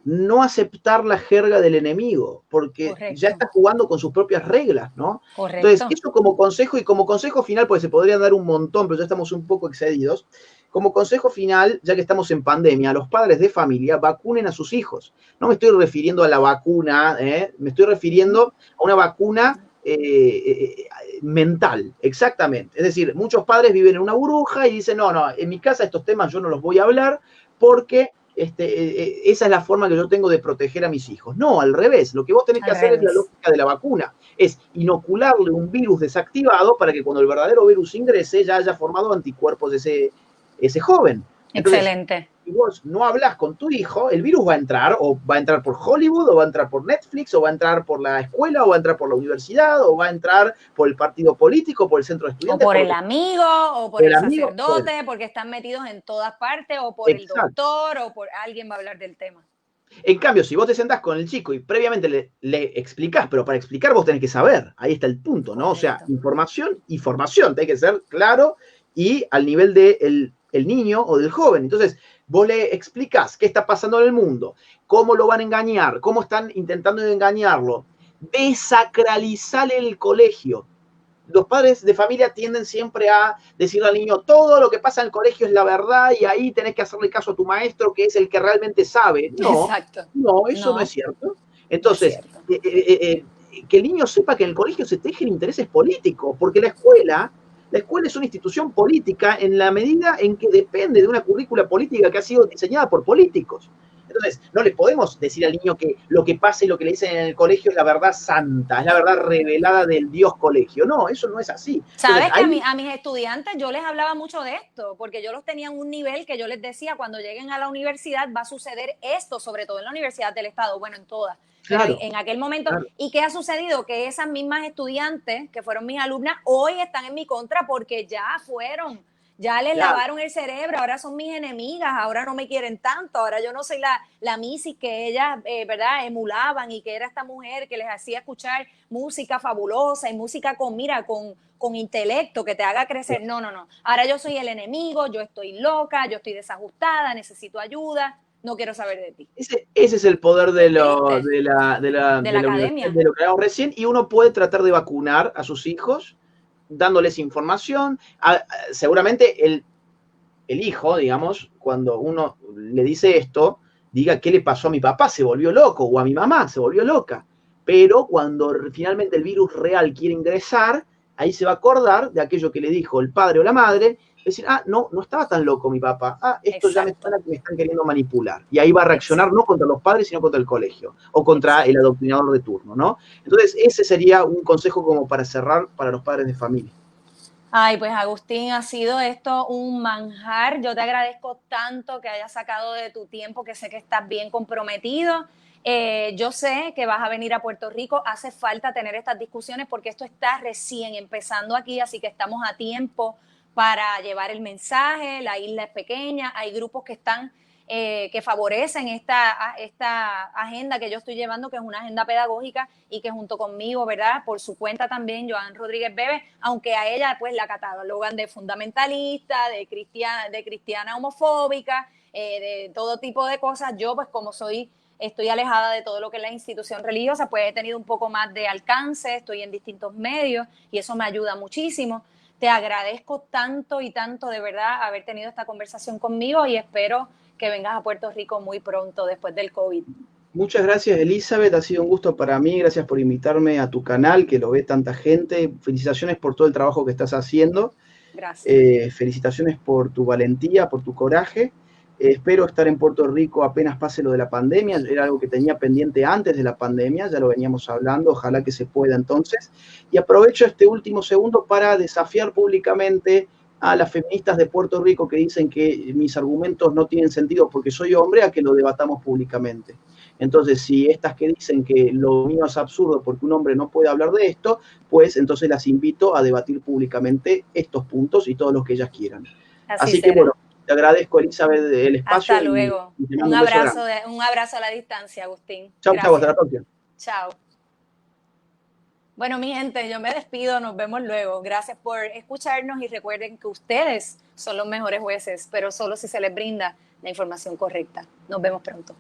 no aceptar la jerga del enemigo, porque ya está jugando con sus propias reglas, ¿no? Entonces, eso como consejo final, pues se podría dar un montón, pero ya estamos un poco excedidos. Como consejo final, ya que estamos en pandemia, los padres de familia vacunen a sus hijos. No me estoy refiriendo a la vacuna, me estoy refiriendo a una vacuna mental, exactamente. Es decir, muchos padres viven en una burbuja y dicen, no, en mi casa estos temas yo no los voy a hablar porque esa es la forma que yo tengo de proteger a mis hijos. No, al revés. Lo que vos tenés que hacer es la lógica de la vacuna. Es inocularle un virus desactivado para que cuando el verdadero virus ingrese ya haya formado anticuerpos ese joven. Entonces, excelente. Si vos no hablas con tu hijo, el virus va a entrar, o va a entrar por Hollywood, o va a entrar por Netflix, o va a entrar por la escuela, o va a entrar por la universidad, o va a entrar por el partido político, por el centro de estudiantes. O por el amigo, o por el sacerdote, porque están metidos en todas partes, o por el doctor, o por alguien va a hablar del tema. En cambio, si vos te sentás con el chico y previamente le explicás, pero para explicar vos tenés que saber, ahí está el punto, ¿no? Correcto. O sea, información y formación, tenés que ser claro y al nivel del niño o del joven. Entonces, vos le explicás qué está pasando en el mundo, cómo lo van a engañar, cómo están intentando engañarlo. Desacralizar el colegio. Los padres de familia tienden siempre a decirle al niño, todo lo que pasa en el colegio es la verdad y ahí tenés que hacerle caso a tu maestro, que es el que realmente sabe. No, eso no es cierto. Entonces, no es cierto. Que el niño sepa que en el colegio se tejen intereses políticos, porque la escuela es una institución política en la medida en que depende de una currícula política que ha sido diseñada por políticos. Entonces, no le podemos decir al niño que lo que pasa y lo que le dicen en el colegio es la verdad santa, es la verdad revelada del Dios colegio. No, eso no es así. Sabes que a mis estudiantes yo les hablaba mucho de esto, porque yo los tenía en un nivel que yo les decía, cuando lleguen a la universidad va a suceder esto, sobre todo en la Universidad del Estado, bueno, en todas. Claro, en aquel momento, claro. ¿Y qué ha sucedido? Que esas mismas estudiantes, que fueron mis alumnas, hoy están en mi contra porque ya fueron Ya les Claro. lavaron el cerebro, ahora son mis enemigas, ahora no me quieren tanto, ahora yo no soy la Missy que ellas, ¿verdad?, emulaban y que era esta mujer que les hacía escuchar música fabulosa y música con, mira, con intelecto que te haga crecer. No, no, no. Ahora yo soy el enemigo, yo estoy loca, yo estoy desajustada, necesito ayuda, no quiero saber de ti. Ese es el poder Es triste, de la de la universidad, academia. de lo que hablamos recién, y uno puede tratar de vacunar a sus hijos dándoles información. Seguramente el hijo, digamos, cuando uno le dice esto, diga qué le pasó a mi papá, se volvió loco, o a mi mamá, se volvió loca. Pero cuando finalmente el virus real quiere ingresar, ahí se va a acordar de aquello que le dijo el padre o la madre, decir, no, no estaba tan loco mi papá, esto ya me Exacto, suena que me están queriendo manipular. Y ahí va a reaccionar exacto, no contra los padres, sino contra el colegio, o contra el exacto. adoctrinador de turno, ¿no? Entonces, ese sería un consejo como para cerrar para los padres de familia. Ay, pues Agustín, ha sido esto un manjar. Yo te agradezco tanto que hayas sacado de tu tiempo, que sé que estás bien comprometido. Yo sé que vas a venir a Puerto Rico. Hace falta tener estas discusiones porque esto está recién empezando aquí, así que estamos a tiempo para llevar el mensaje. La isla es pequeña, hay grupos que están que favorecen esta agenda que yo estoy llevando, que es una agenda pedagógica y que junto conmigo, ¿verdad? Por su cuenta también, Joan Rodríguez Bebe, aunque a ella pues la catalogan de fundamentalista, de cristiana homofóbica, de todo tipo de cosas. Yo pues como estoy alejada de todo lo que es la institución religiosa, pues he tenido un poco más de alcance, estoy en distintos medios y eso me ayuda muchísimo. Te agradezco tanto y tanto de verdad haber tenido esta conversación conmigo y espero que vengas a Puerto Rico muy pronto después del COVID. Muchas gracias, Elizabeth. Ha sido un gusto para mí. Gracias por invitarme a tu canal, que lo ve tanta gente. Felicitaciones por todo el trabajo que estás haciendo. Gracias. Felicitaciones por tu valentía, por tu coraje. Espero estar en Puerto Rico apenas pase lo de la pandemia. Era algo que tenía pendiente antes de la pandemia, ya lo veníamos hablando. Ojalá que se pueda entonces. Y aprovecho este último segundo para desafiar públicamente a las feministas de Puerto Rico que dicen que mis argumentos no tienen sentido porque soy hombre, a que lo debatamos públicamente. Entonces, si estas que dicen que lo mío es absurdo porque un hombre no puede hablar de esto, pues entonces las invito a debatir públicamente estos puntos y todos los que ellas quieran. Así Así que será. bueno, te agradezco, Elizabeth, el espacio Hasta luego. y te mando un beso grande. Un abrazo a la distancia, Agustín. Chau, chau, hasta Gracias. la próxima. Chao. Bueno, mi gente, yo me despido, nos vemos luego. Gracias por escucharnos y recuerden que ustedes son los mejores jueces, pero solo si se les brinda la información correcta. Nos vemos pronto.